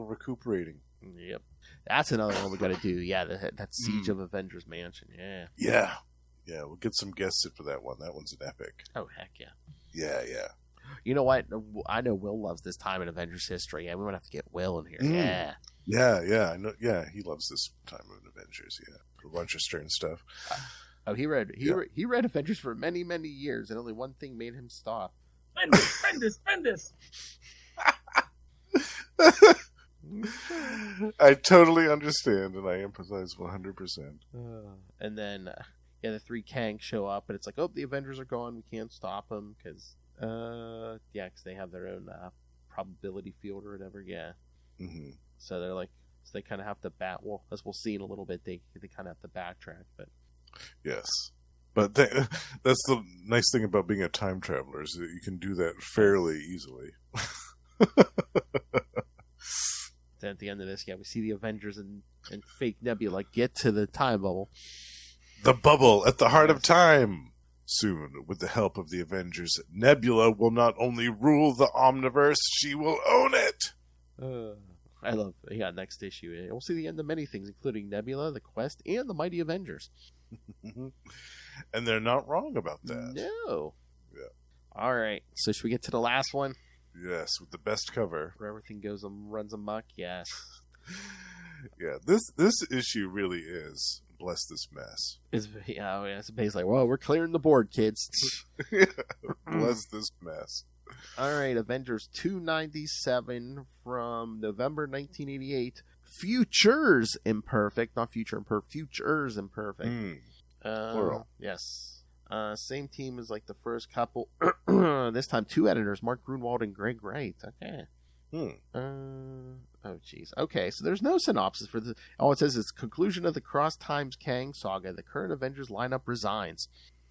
recuperating. Yep, that's another one we got to do. Yeah, that Siege of Avengers Mansion. Yeah. Yeah, we'll get some guests in for that one. That one's an epic. Oh heck yeah. Yeah. You know what? I know Will loves this time in Avengers history. Yeah, we might have to get Will in here. Yeah. I know. Yeah, he loves this time in Avengers. Yeah, a bunch of strange stuff. He read Avengers for many, many years, and only one thing made him stop. Bendis. I totally understand, and I empathize 100%. And then, the three Kangs show up, and it's like, oh, the Avengers are gone. We can't stop them because, because they have their own probability field or whatever. Yeah. Mm-hmm. So they're like, they kind of have to well, as we'll see in a little bit, they kind of have to backtrack, but. Yes. But that's the nice thing about being a time traveler, is that you can do that fairly easily. Then at the end of this, we see the Avengers and fake Nebula get to the time bubble. The bubble at the heart of time. Soon, with the help of the Avengers, Nebula will not only rule the Omniverse, she will own it. I love next issue. We'll see the end of many things, including Nebula, the Quest, and the Mighty Avengers. And they're not wrong about that. No. Yeah. All right. So should we get to the last one? Yes, with the best cover. Where everything runs amok. Yes. Yeah. This issue really is bless this mess. It's basically like, well, we're clearing the board, kids. Bless this mess. All right, Avengers 297 from November 1988. Futures Imperfect, not Future Imperfect. Futures Imperfect. Plural. Yes. Same team as like the first couple. This time, two editors, Mark Grunwald and Greg Wright. Okay. Oh, jeez. Okay, so there's no synopsis for this. All it says is conclusion of the Cross-Time Kangs saga. The current Avengers lineup resigns.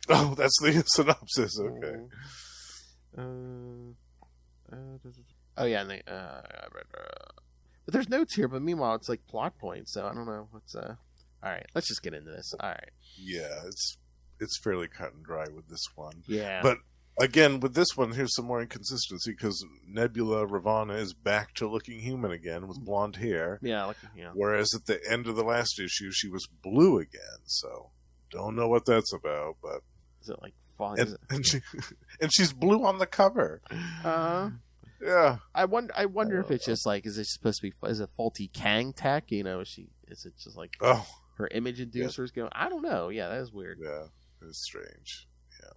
Oh, that's the synopsis. Okay. Oh yeah, and but there's notes here. But meanwhile, it's like plot points. So I don't know what's. All right, let's just get into this. All right. Yeah, it's fairly cut and dry with this one. Yeah. But again, with this one, here's some more inconsistency because Nebula Ravonna is back to looking human again with blonde hair. Yeah. Whereas at the end of the last issue, she was blue again. So don't know what that's about, but is it like? And she's blue on the cover. Yeah. I wonder if it's just like, is it supposed to be? Is it faulty Kang tech? Is it just like her image inducers going? I don't know. Yeah, that is weird. Yeah, it's strange. Yeah,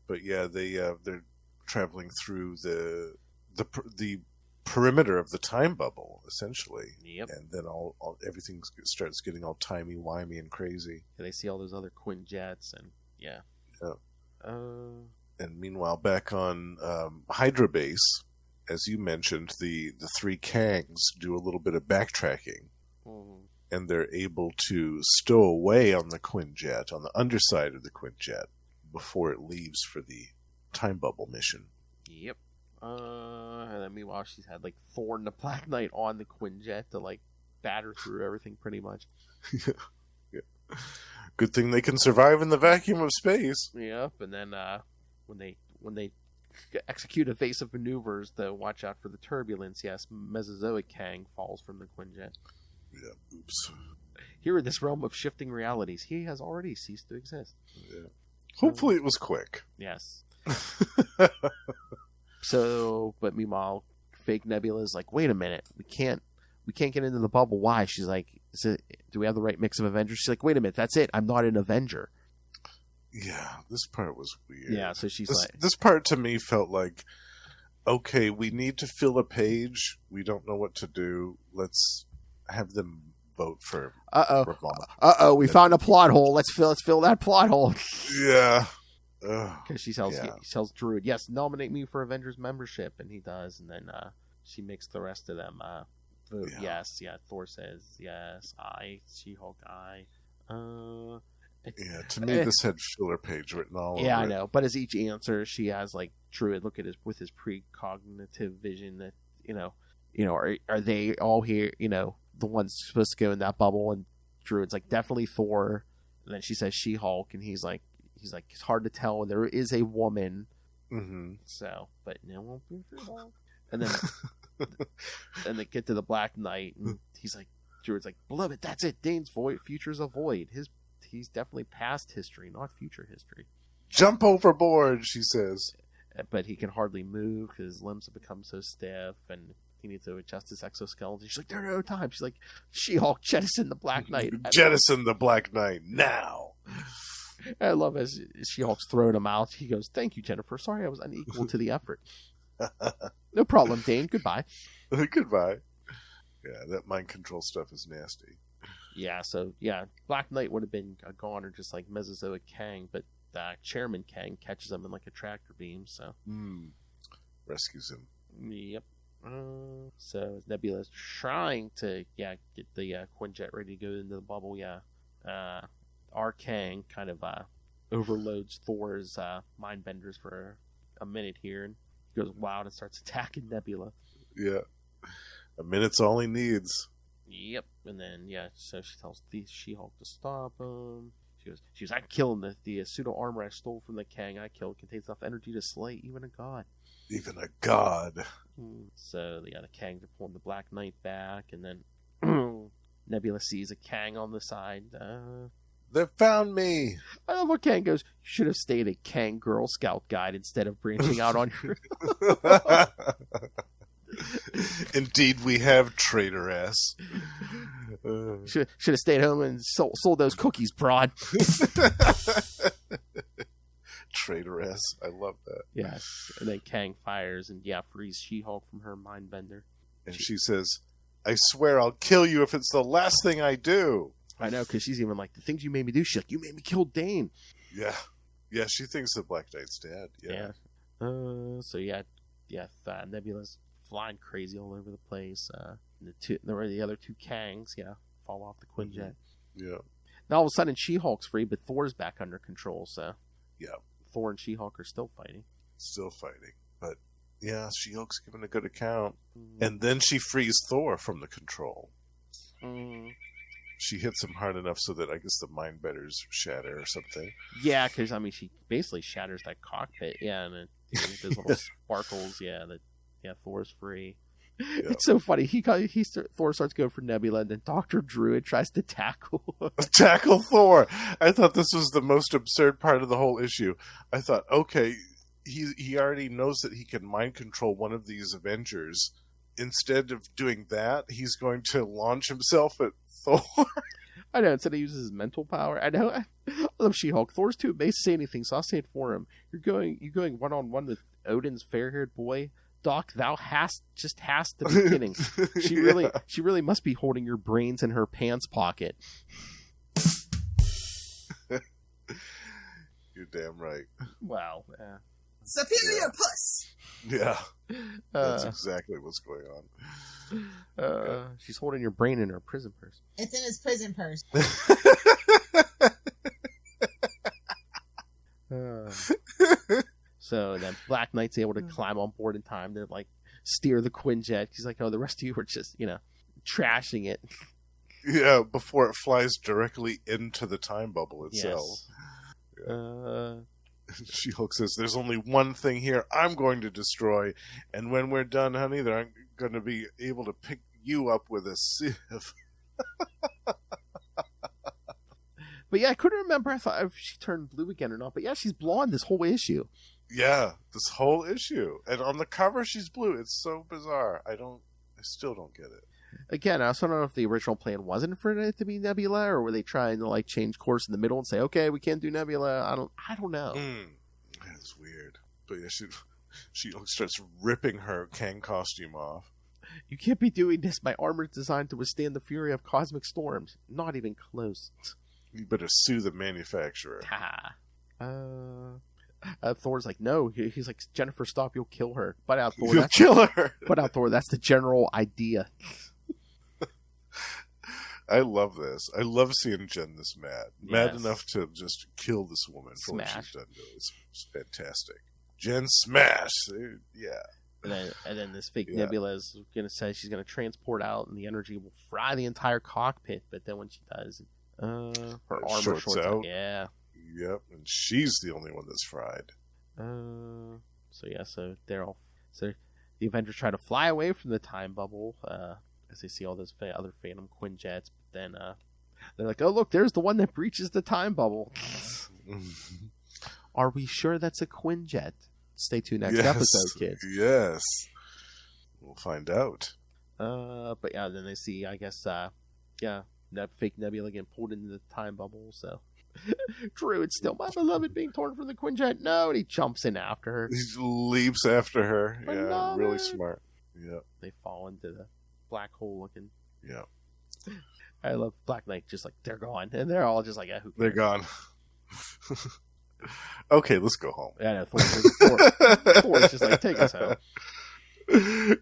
but yeah, they're traveling through the perimeter of the time bubble essentially. Yep. And then everything starts getting all timey wimey and crazy. And they see all those other Quinjets and yeah. And meanwhile, back on Hydra Base, as you mentioned, the three Kangs do a little bit of backtracking, and they're able to stow away on the Quinjet, on the underside of the Quinjet, before it leaves for the time bubble mission. Yep. And then meanwhile, she's had like Thorn the Black Knight on the Quinjet to like batter through everything pretty much. Yeah. Good thing they can survive in the vacuum of space. Yep, and then when they execute evasive maneuvers to watch out for the turbulence, yes, Mesozoic Kang falls from the Quinjet. Yeah, oops. Here in this realm of shifting realities, he has already ceased to exist. Yeah. Hopefully it was quick. Yes. But meanwhile, fake Nebula is like, wait a minute, we can't get into the bubble. Why? She's like, do we have the right mix of Avengers? She's like, wait a minute, that's it. I'm not an Avenger. Yeah, this part was weird. Yeah, so she's this part to me felt like, okay, we need to fill a page. We don't know what to do. Let's have them vote for. We found a plot hole. Let's fill that plot hole. Yeah. Because she tells Druid, yes, nominate me for Avengers membership, and he does, and then she makes the rest of them vote yes. Yeah, Thor says yes. She-Hulk, Yeah, to me this had filler page written all over. Yeah, I know. But as each answer, she has like Druid look at with his precognitive vision that are they all here? The ones supposed to go in that bubble, and Druid's like definitely Thor. And then she says She-Hulk, and he's like it's hard to tell. And there is a woman. Mm-hmm. So, but no won't be She-Hulk. And then and they get to the Black Knight, and he's like, Druid's like, beloved, that's it. Dane's future's a void. He's definitely past history, not future history. Jump overboard, she says. But he can hardly move because his limbs have become so stiff, and he needs to adjust his exoskeleton. She's like, there are no time. She's like, She-Hulk, jettison the Black Knight. Jettison the Black Knight now. I love as She-Hulk's throwing him out. He goes, thank you, Jennifer. Sorry I was unequal to the effort. No problem, Dane. Goodbye. Goodbye. Yeah, that mind control stuff is nasty. Yeah, so, Black Knight would have been a goner just like Mesozoic Kang, but Chairman Kang catches him in like a tractor beam, so. Rescues him. Yep. So Nebula's trying to, get the Quinjet ready to go into the bubble, our Kang kind of overloads Thor's mind benders for a minute here, and he goes wild and starts attacking Nebula. Yeah. A minute's all he needs. Yep, and then so she tells the She-Hulk to stop him. She goes, I can kill him. The pseudo armor I stole from the Kang I killed contains enough energy to slay even a god. Even a god. So the Kangs are pulling the Black Knight back, and then Nebula sees a Kang on the side. They found me. I love what Kang goes, you should have stayed a Kang Girl Scout guide instead of branching out on your. Indeed, we have traitoress. Should have stayed home and sold those cookies, broad. Traitoress. I love that. Yes. And then Kang fires and frees She-Hulk from her mind bender. And she says, I swear I'll kill you if it's the last thing I do. I know, because she's even like, the things you made me do. She's like, you made me kill Dane. Yeah. Yeah, she thinks the Black Knight's dead. Yeah. Nebula's flying crazy all over the place. The other two Kangs, fall off the Quinjet. Yeah. Now all of a sudden She-Hulk's free, but Thor's back under control, so. Yeah. Thor and She-Hulk are still fighting. But She-Hulk's given a good account. And then she frees Thor from the control. She hits him hard enough so that I guess the mind benders shatter or something. Yeah, because she basically shatters that cockpit. Yeah, and those little sparkles. Thor's free. Yep. It's so funny. Thor starts going for Nebula, and then Dr. Druid tries to tackle Thor. I thought this was the most absurd part of the whole issue. I thought, okay, he already knows that he can mind control one of these Avengers. Instead of doing that, he's going to launch himself at Thor. I know. Instead, he uses his mental power. I know. I love She-Hulk. Thor's too amazed to say anything, so I'll say it for him. You're going one-on-one with Odin's fair-haired boy. Doc, thou hast to be kidding. She really must be holding your brains in her pants pocket. You're damn right. Wow. Superior puss. Yeah. That's exactly what's going on. She's holding your brain in her prison purse. It's in his prison purse. So then Black Knight's able to climb on board in time to steer the Quinjet. He's like, oh, the rest of you were just, trashing it. Yeah, before it flies directly into the time bubble itself. Yes. Yeah. She-Hulk says, there's only one thing here I'm going to destroy, and when we're done, honey, they're going to be able to pick you up with a sieve. But I couldn't remember if she turned blue again or not. But she's blonde this whole issue. Yeah, this whole issue. And on the cover, she's blue. It's so bizarre. I still don't get it. Again, I also don't know if the original plan wasn't for it to be Nebula, or were they trying to like change course in the middle and say, okay, we can't do Nebula. I don't know. That's weird. But yeah, she starts ripping her Kang costume off. You can't be doing this. My armor's designed to withstand the fury of cosmic storms. Not even close. You better sue the manufacturer. Thor's like, no. He's like, Jennifer, stop. You'll kill her. But out, Thor. You'll kill her. But out, Thor. That's the general idea. I love this. I love seeing Jen this mad. Mad Yes. enough to just kill this woman for what Smash. she's done to her. It's fantastic. Jen smash. Yeah. And then this fake Yeah. Nebula is going to say she's going to transport out, and the energy will fry the entire cockpit. But then when she does, her armor shorts out. Yeah. Yep. And she's the only one that's fried. So the Avengers try to fly away from the time bubble as they see all those other Phantom Quinjets. But then they're like, oh, look, there's the one that breaches the time bubble. Are we sure that's a Quinjet? Stay tuned next episode, kids. Yes. We'll find out. But yeah, then they see, I guess, that fake Nebula getting pulled into the time bubble. So Drew, it's still my beloved being torn from the Quinjet. No, and he jumps in after her. He leaps after her. Yeah, Beloved. really smart. Yeah. They fall into the black hole looking. Yeah. I love Black Knight, just like, they're gone. And they're all just like, yeah, who cares? They're gone. Okay, let's go home. Yeah, no, Thor's just like, take us home.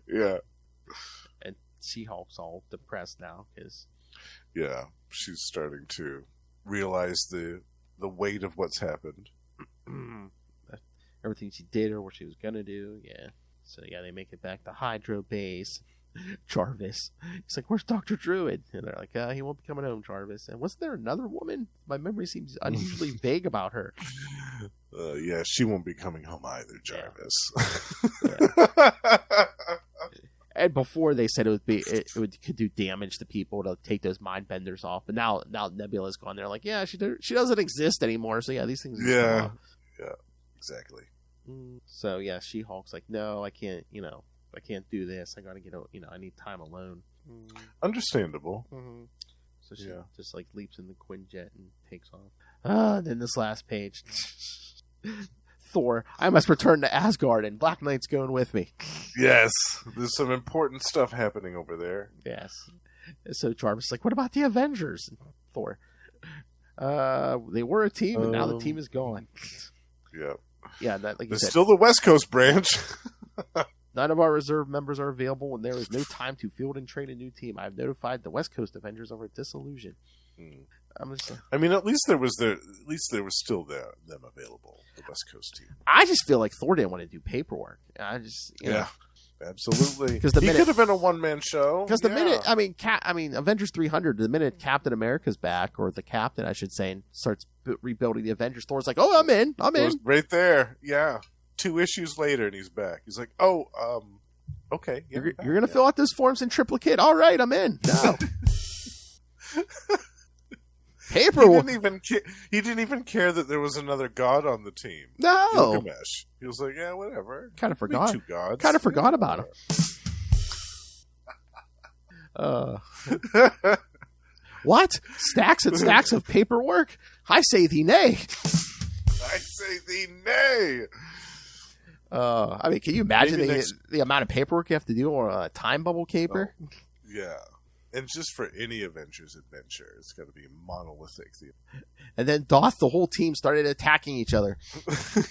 Yeah. And She-Hulk's all depressed now because Yeah. She's starting to realize the weight of what's happened. everything she did or what she was gonna do. Yeah. So yeah, they make it back to Hydro Base. Jarvis, he's like, "Where's Dr. Druid?" And they're like, "He won't be coming home, Jarvis." And wasn't there another woman? My memory seems unusually vague about her. Yeah, she won't be coming home either, Jarvis. Yeah. And before they said it could do damage to people to take those mind benders off, but now Nebula's gone. They're like, yeah, she doesn't exist anymore. So yeah, these things. Yeah, exactly. So yeah, She-Hulk's like, no, I can't. I can't do this. I gotta get I need time alone. Understandable. Mm-hmm. So she just like leaps in the Quinjet and takes off. Then this last page. Thor, I must return to Asgard, and Black Knight's going with me. Yes, there's some important stuff happening over there. Yes. So Jarvis is like, what about the Avengers? And Thor, they were a team, and now the team is gone. Yeah. Yeah, like you there's said, still the West Coast branch. none of our reserve members are available, and there is no time to field and train a new team. I have notified the West Coast Avengers of our disillusion. I'm just. I mean, at least there was still them available. The West Coast team. I just feel like Thor didn't want to do paperwork. Yeah, absolutely. Because he could have been a one-man show. Because the minute, Avengers 300, the minute Captain America's back, or the Captain, I should say, and starts rebuilding the Avengers, Thor's like, "Oh, I'm in. Right there. Yeah. 2 issues later, and he's back. He's like, "Oh, okay, yeah, you're gonna fill out those forms in triplicate. All right, I'm in." No. Paperwork. He didn't even care that there was another god on the team. No. Gilgamesh. He was like, yeah, whatever. Kind of forgot. 2 gods. Kind of forgot about him. What? Stacks and stacks of paperwork? I say thee nay. I say thee nay. Can you imagine the amount of paperwork you have to do on a time bubble caper? Oh, yeah. And just for any Avengers adventure, it's got to be monolithic. And then the whole team started attacking each other.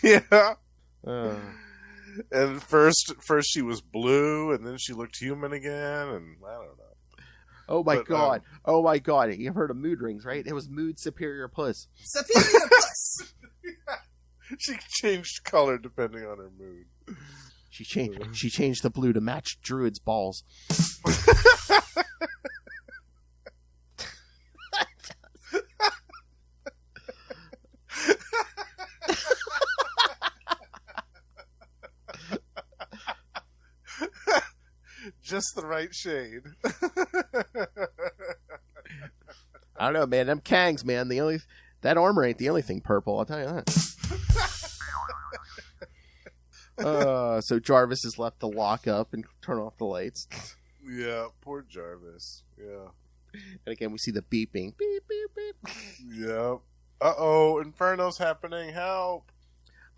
Yeah. And first she was blue, and then she looked human again, and I don't know. Oh my god! Oh my god! You've heard of mood rings, right? It was mood superior plus. Superior plus. Yeah. She changed color depending on her mood. She changed the blue to match Druid's balls. Just the right shade. I don't know, man. Them Kangs, man. That armor ain't the only thing purple. I'll tell you that. So Jarvis is left to lock up and turn off the lights. Yeah, poor Jarvis. Yeah. And again, we see the beeping. Beep, beep, beep. Yep. Uh-oh, Inferno's happening. Help.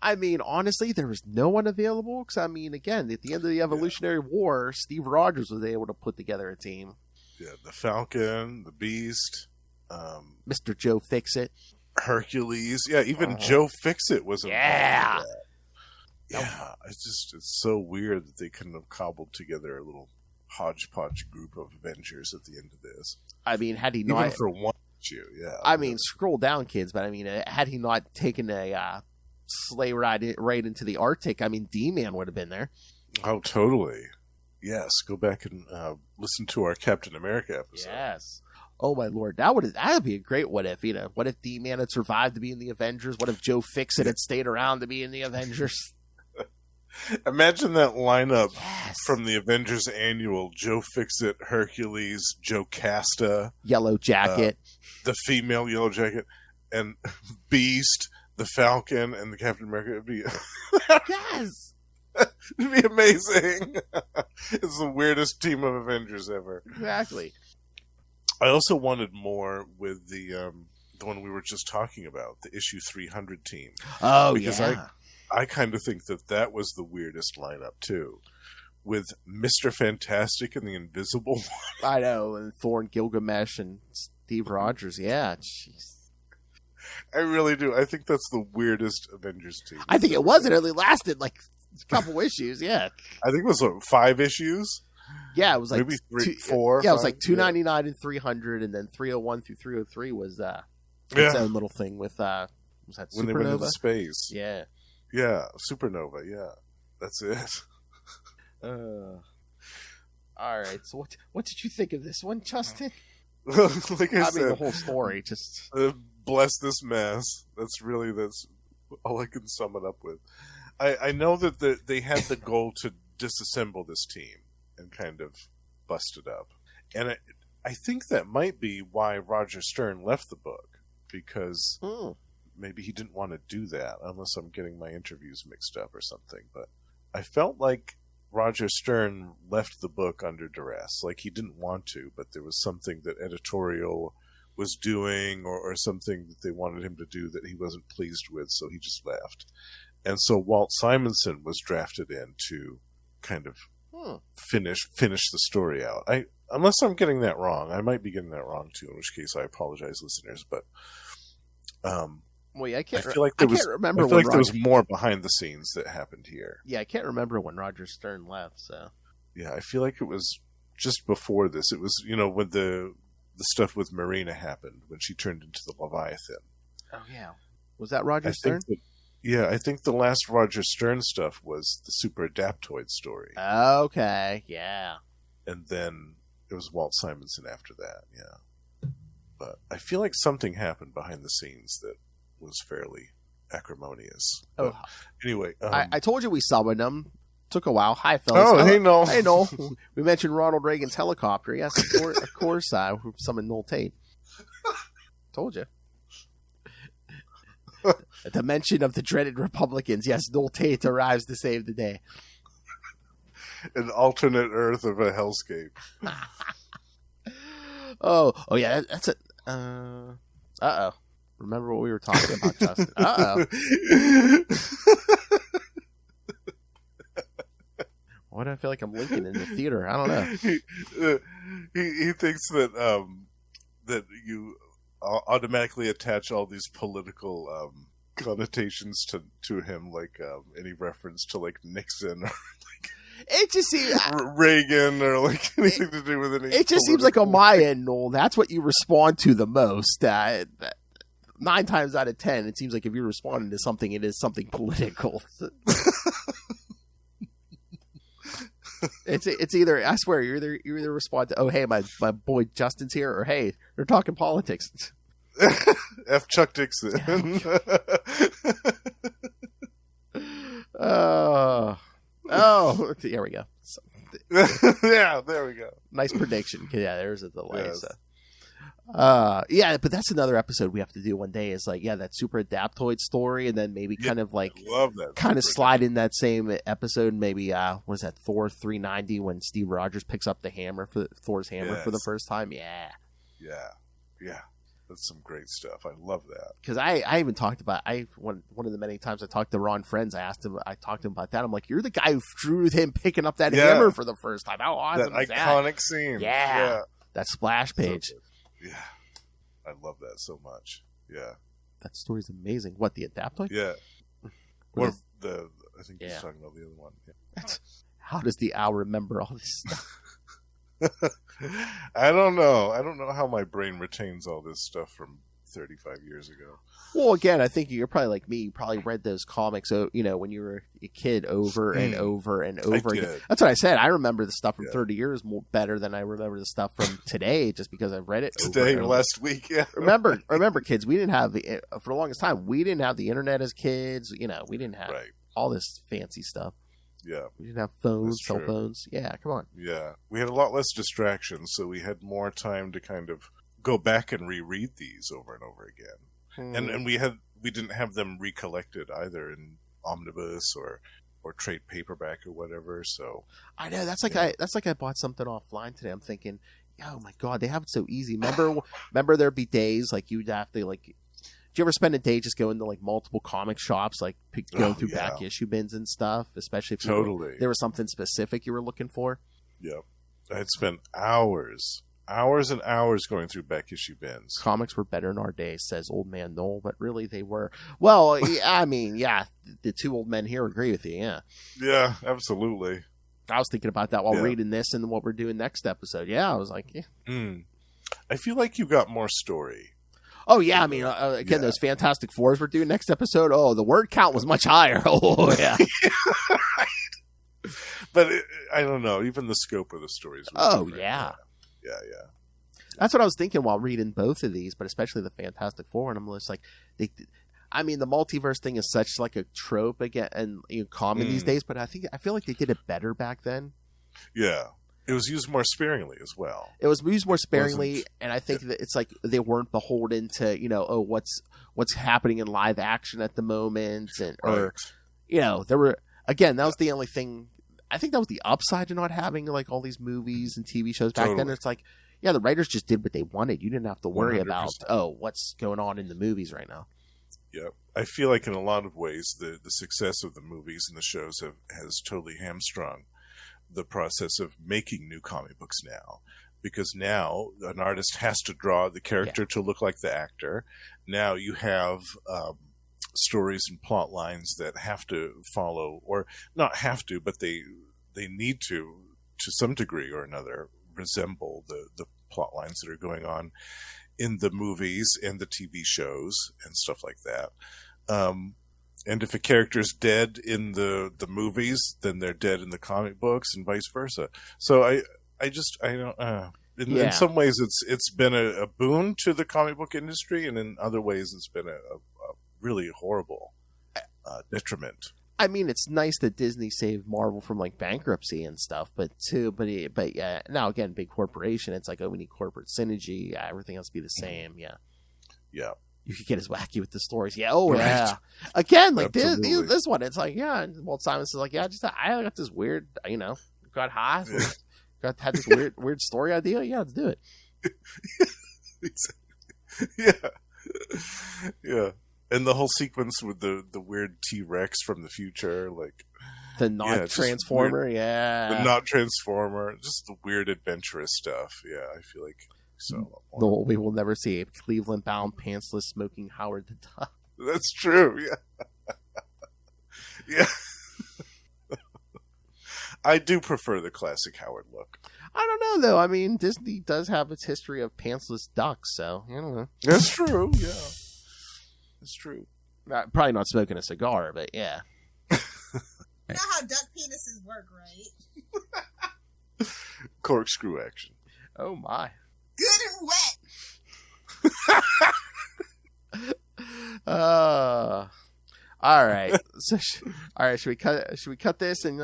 I mean, honestly, there was no one available. Because, I mean, again, at the end of the Evolutionary War, Steve Rogers was able to put together a team. Yeah, the Falcon, the Beast, Mr. Joe Fixit. Hercules. Yeah, even Joe Fixit was involved. Yeah. In that. Yeah, it's so weird that they couldn't have cobbled together a little hodgepodge group of Avengers at the end of this. I mean, had he Even not... for one issue, yeah. I mean, scroll down, kids, but I mean, had he not taken a sleigh ride right into the Arctic, I mean, D-Man would have been there. Oh, totally. Yes, go back and listen to our Captain America episode. Yes. Oh my lord, that'd be a great what if. You know, what if D-Man had survived to be in the Avengers? What if Joe Fixit had stayed around to be in the Avengers? Imagine that lineup Yes. from the Avengers Annual: Joe Fixit, Hercules, Joe Casta, Yellow Jacket. the female Yellow Jacket, and Beast, the Falcon, and the Captain America. It'd be Yes. it'd be amazing. It's the weirdest team of Avengers ever. Exactly. I also wanted more with the one we were just talking about, the issue 300 team. Oh, Because yeah. I kind of think that was the weirdest lineup too, with Mr. Fantastic and the Invisible One. I know, and Thor and Gilgamesh and Steve Rogers. Yeah, jeez. I really do. I think that's the weirdest Avengers team. I think it was. It only lasted like a couple issues. Yeah. I think it was 5 issues. Yeah, it was like Maybe 3, 4. Yeah, it was 5? like 299 and 300, and then 301 through 303 was its own little thing with was that When they went into Supernova? space. Yeah. Yeah, Supernova. Yeah, that's it. All right. So what did you think of this one, Justin? Like I I said, mean, the whole story just. bless this mess. That's all I can sum it up with. I know that they had the goal to disassemble this team and kind of bust it up, and I think that might be why Roger Stern left the book, because maybe he didn't want to do that, unless I'm getting my interviews mixed up or something. But I felt like Roger Stern left the book under duress. Like he didn't want to, but there was something that editorial was doing or something that they wanted him to do that he wasn't pleased with, so he just left. And so Walt Simonson was drafted in to kind of finish the story out. Unless I'm getting that wrong. I might be getting that wrong too, in which case I apologize, listeners, but Well, yeah, I can't I remember. feel like there was more behind the scenes that happened here. Yeah, I can't remember when Roger Stern left. So Yeah, I feel like it was just before this. It was, when the stuff with Marina happened, when she turned into the Leviathan. Oh yeah, was that Roger Stern? I think the last Roger Stern stuff was the Super Adaptoid story. Okay, yeah. And then it was Walt Simonson after that, yeah. But I feel like something happened behind the scenes that was fairly acrimonious. But anyway. I told you we summoned him. Took a while. Hi, fellas. Oh, hey, Noel. Hey, Noel. We mentioned Ronald Reagan's helicopter. Yes, of course, we summoned Noel Tate. Told you. At the mention of the dreaded Republicans, yes, Noel Tate arrives to save the day. An alternate Earth of a hellscape. Oh, yeah, that's it. Uh-oh. Remember what we were talking about, Justin? Uh-oh. Why do I feel like I'm Lincoln in the theater? I don't know. He thinks that that you automatically attach all these political connotations to him, like any reference to like Nixon or It just seems Reagan or like anything to do with any. It just seems like on my end, Noel, that's what you respond to the most. 9 times out of 10, it seems like if you're responding to something, it is something political. It's either, I swear, you either respond to, oh hey, my boy Justin's here, or hey, they're talking politics. F. Chuck Dixon. Oh, there we go. Yeah, there we go. Nice prediction. Yeah, there's a delay. Yes. So. Yeah, but that's another episode we have to do one day. Is like, yeah, that super adaptoid story, and then maybe kind of like, I love that. kind of slide in that same episode. Maybe what was that, Thor 390 when Steve Rogers picks up the hammer for Thor's hammer for the first time? Yeah. That's some great stuff. I love that. Because I even talked about one of the many times I talked to Ron Friends, I talked to him about that. I'm like, you're the guy who drew him picking up that hammer for the first time. How awesome that is iconic that? scene. Yeah. That splash page. So yeah. I love that so much. Yeah. That story's amazing. What, the Adaptoid? Yeah. What Or is- I think he's talking about the other one. Yeah. How does the owl remember all this stuff? I don't know. I don't know how my brain retains all this stuff from 35 years ago. Well, again, I think you're probably like me. You probably read those comics, when you were a kid, over and over and over again. That's what I said. I remember the stuff from 30 years more better than I remember the stuff from today, just because I've read it today or last week. Yeah. Remember, kids. We didn't have for the longest time. We didn't have the internet as kids. We didn't have all this fancy stuff. Yeah. We didn't have phones, cell phones. Yeah, come on. Yeah. We had a lot less distractions, so we had more time to kind of go back and reread these over and over again. And we didn't have them recollected either in omnibus or trade paperback or whatever. So I know that's like I bought something offline today. I'm thinking, oh my god, they have it so easy. Remember there'd be days like you'd have to like. Do you ever spend a day just going to like multiple comic shops, like going through back issue bins and stuff, especially if there was something specific you were looking for? Yep. I'd spent hours and hours going through back issue bins. Comics were better in our day, says old man Noel, but really they were. Well, I mean, yeah, the two old men here agree with you, yeah. Yeah, absolutely. I was thinking about that while reading this and what we're doing next episode. Yeah, I was like, yeah. I feel like you got more story. Oh, yeah, I mean, again, those Fantastic Fours we're doing next episode, the word count was much higher. Oh, yeah. Right. But I don't know, even the scope of the stories was different. Yeah. Yeah. That's what I was thinking while reading both of these, but especially the Fantastic Four, and I'm just like, the multiverse thing is such like a trope again and common these days, but I feel like they did it better back then. Yeah. It was used more sparingly as well. It was used more sparingly, and I think that it's like they weren't beholden to what's happening in live action at the moment, and there were that was the only thing. I think that was the upside to not having like all these movies and TV shows back then. It's like, the writers just did what they wanted. You didn't have to worry 100%. about what's going on in the movies right now. Yeah, I feel like in a lot of ways the success of the movies and the shows has totally hamstrung the process of making new comic books now, because now an artist has to draw the character to look like the actor. Now you have stories and plot lines that have to follow, or not have to, but they need to some degree or another, resemble the plot lines that are going on in the movies and the TV shows and stuff like that. And if a character's dead in the movies, then they're dead in the comic books, and vice versa. So I don't. In some ways, it's been a boon to the comic book industry, and in other ways, it's been a really horrible detriment. I mean, it's nice that Disney saved Marvel from like bankruptcy and stuff, but yeah. Now again, big corporation, it's like, we need corporate synergy. Yeah, everything else be the same. Yeah. Yeah. You could get as wacky with the stories. Yeah. Oh, right. Yeah. Again, like this one, it's like, and Walt Simonson is like, I got this weird, got high, had this weird story idea. Yeah, let's do it. Yeah. And the whole sequence with the weird T-Rex from the future, like the not transformer, the not transformer, just the weird adventurous stuff. Yeah, I feel like so. We will never see a Cleveland-bound, pantsless, smoking Howard the Duck. That's true. Yeah, yeah. I do prefer the classic Howard look. I don't know though. I mean, Disney does have its history of pantsless ducks, so I don't know. That's true. Yeah. It's true. Probably not smoking a cigar, but yeah. You know how duck penises work, right? Corkscrew action. Oh my. Good and wet. All right. So, all right. Should we cut this and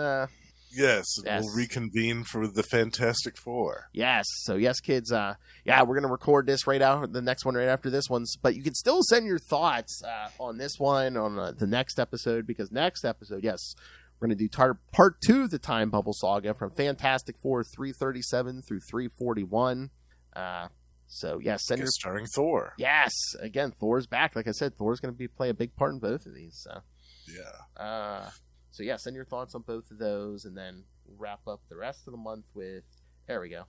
Yes, and Yes. we'll reconvene for the Fantastic Four. Yes. So yes, kids. Yeah, we're gonna record this right out the next one right after this one. But you can still send your thoughts on this one on the next episode, because next episode, yes, we're gonna do part 2 of the Time Bubble Saga from Fantastic Four 337 through 341. So yes, send your Starring Thor. yes. Again, Thor's back. Like I said, Thor's gonna play a big part in both of these. So. Yeah. So yeah, send your thoughts on both of those, and then wrap up the rest of the month with. There we go.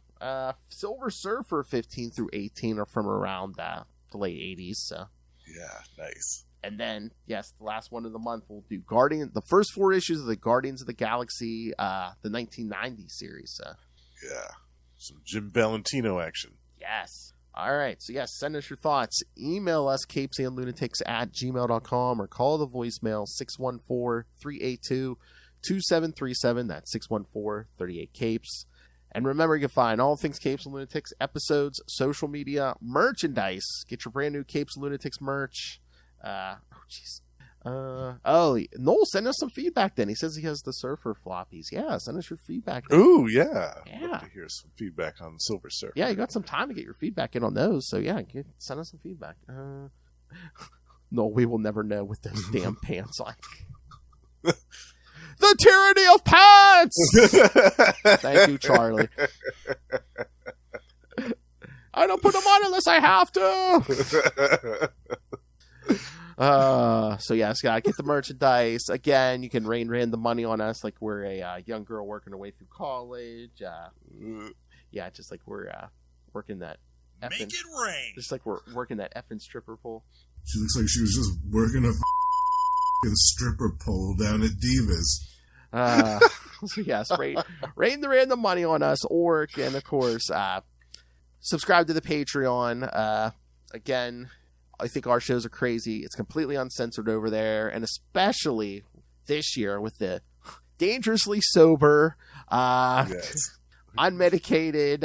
Silver Surfer 15 through 18 are from around the late 80s. So. Yeah, nice. And then yes, the last one of the month we'll do the first 4 issues of the Guardians of the Galaxy, the 1990 series. So. Yeah. Some Jim Valentino action. Yes. All right. So, yes, send us your thoughts. Email us, CapesandLunatics@gmail.com, or call the voicemail 614-382-2737. That's 614-38-CAPES. And remember, you can find all things Capes and Lunatics, episodes, social media, merchandise. Get your brand new Capes and Lunatics merch. Noel, send us some feedback then. He says he has the Surfer floppies. Yeah, send us your feedback. Ooh, yeah. Yeah. Love to hear some feedback on Silver Surfer. Yeah, you got some time to get your feedback in on those. So, yeah, send us some feedback. No, we will never know with those damn pants on. The tyranny of pants! Thank you, Charlie. I don't put them on unless I have to. So yes, gotta get the merchandise. Again, you can rain the money on us like we're a young girl working her way through college. Yeah, just like we're working that Make it rain. just like we're working that effing stripper pole. She looks like she was just working a stripper pole down at Divas. So yes, rain the money on us, or and of course, subscribe to the Patreon. Again, I think our shows are crazy. It's completely uncensored over there, and especially this year with the dangerously sober, Yes. unmedicated,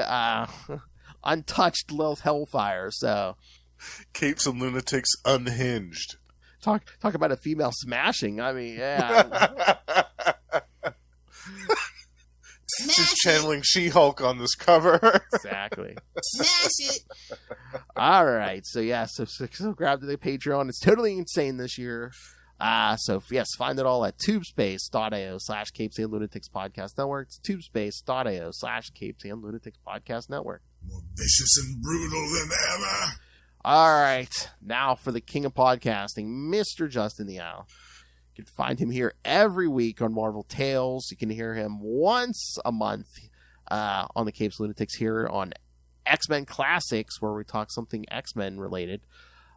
untouched Lilith Hellfire. So Capes and Lunatics Unhinged. talk about a female smashing. I mean, yeah. She's channeling She-Hulk on this cover. Exactly. Smash it. All right. So yeah, so grab to the Patreon. It's totally insane this year. So yes, find it all at tubespace.io/Capes and Lunatics Podcast Network. It's tubespace.io/Capes and Lunatics Podcast Network. More vicious and brutal than ever. All right. Now for the king of podcasting, Mr. Justin the Owl. You can find him here every week on Marvel Tales. You can hear him once a month on the Capes Lunatics here on X-Men Classics, where we talk something X-Men related.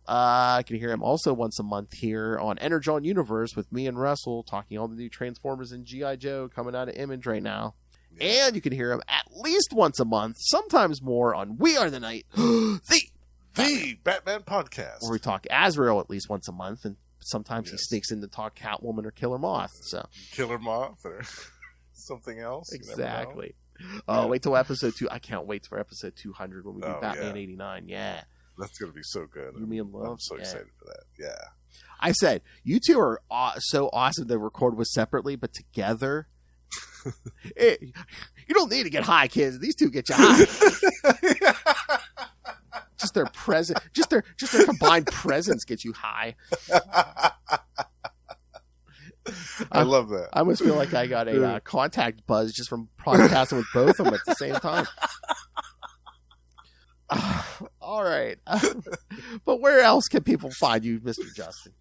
You can hear him also once a month here on Energon Universe with me and Russell talking all the new Transformers and G.I. Joe coming out of Image right now. And you can hear him at least once a month, sometimes more, on We Are the Night, The Batman Podcast. where we talk Azrael at least once a month, and sometimes he Yes. sneaks in to talk Catwoman or Killer Moth. So Killer Moth or something else. You never know. exactly. Oh, wait till episode 2. I can't wait for episode 200 when we do Oh, Batman yeah. 89. Yeah. That's going to be so good. You, me, and Love. I'm so Yeah. excited for that. Yeah. I said, you two are so awesome to record with separately, but together, you don't need to get high, kids. These two get you high. Just their presence, just their combined presence gets you high. I love that. I almost feel like I got a contact buzz just from podcasting with both of them at the same time. All right. But where else can people find you, Mr. Justin?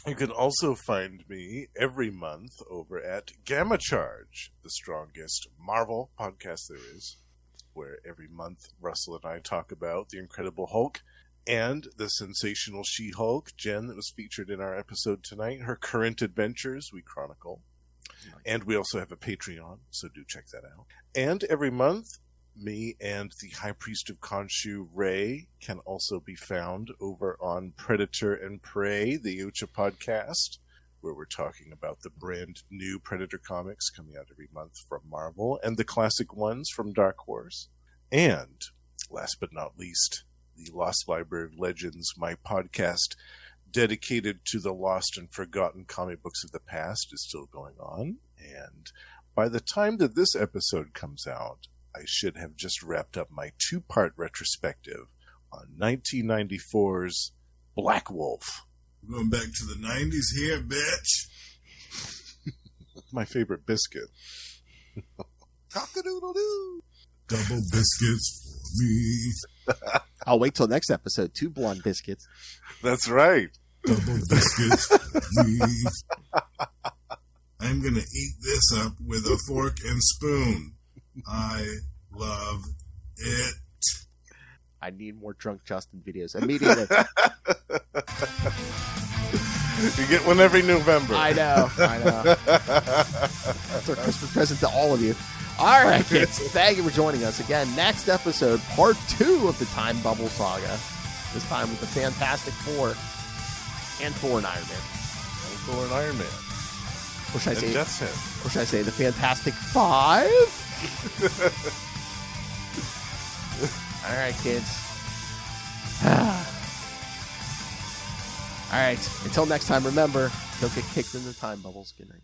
You can also find me every month over at Gamma Charge, the strongest Marvel podcast there is, where every month Russell and I talk about the Incredible Hulk and the sensational She-Hulk, Jen, that was featured in our episode tonight. Her current adventures we chronicle. And we also have a Patreon, so do check that out. And every month, me and the High Priest of Khonshu, Ray, can also be found over on Predator and Prey, the Ucha podcast, where we're talking about the brand new Predator comics coming out every month from Marvel, and the classic ones from Dark Horse. And, last but not least, the Lost Library of Legends, my podcast dedicated to the lost and forgotten comic books of the past, is still going on. And By the time that this episode comes out, I should have just wrapped up my 2-part retrospective on 1994's Black Wolf. We're going back to the 90s here, bitch. My favorite biscuit. Cock-a-doodle-doo. Double biscuits for me. I'll wait till next episode. 2 blonde biscuits. That's right. Double biscuits for me. I'm going to eat this up with a fork and spoon. I love it. I need more Drunk Justin videos immediately. You get one every November. I know. That's our Christmas present to all of you. All right, kids. Thank you for joining us again. Next episode, part 2 of the Time Bubble Saga. This time with the Fantastic Four and Thor and Iron Man. And Thor and Iron Man. Or should I say? Death's Head. Or should I say the Fantastic 5? All right, kids. All right. Until next time, remember, don't get kicked in the time bubbles. Good night.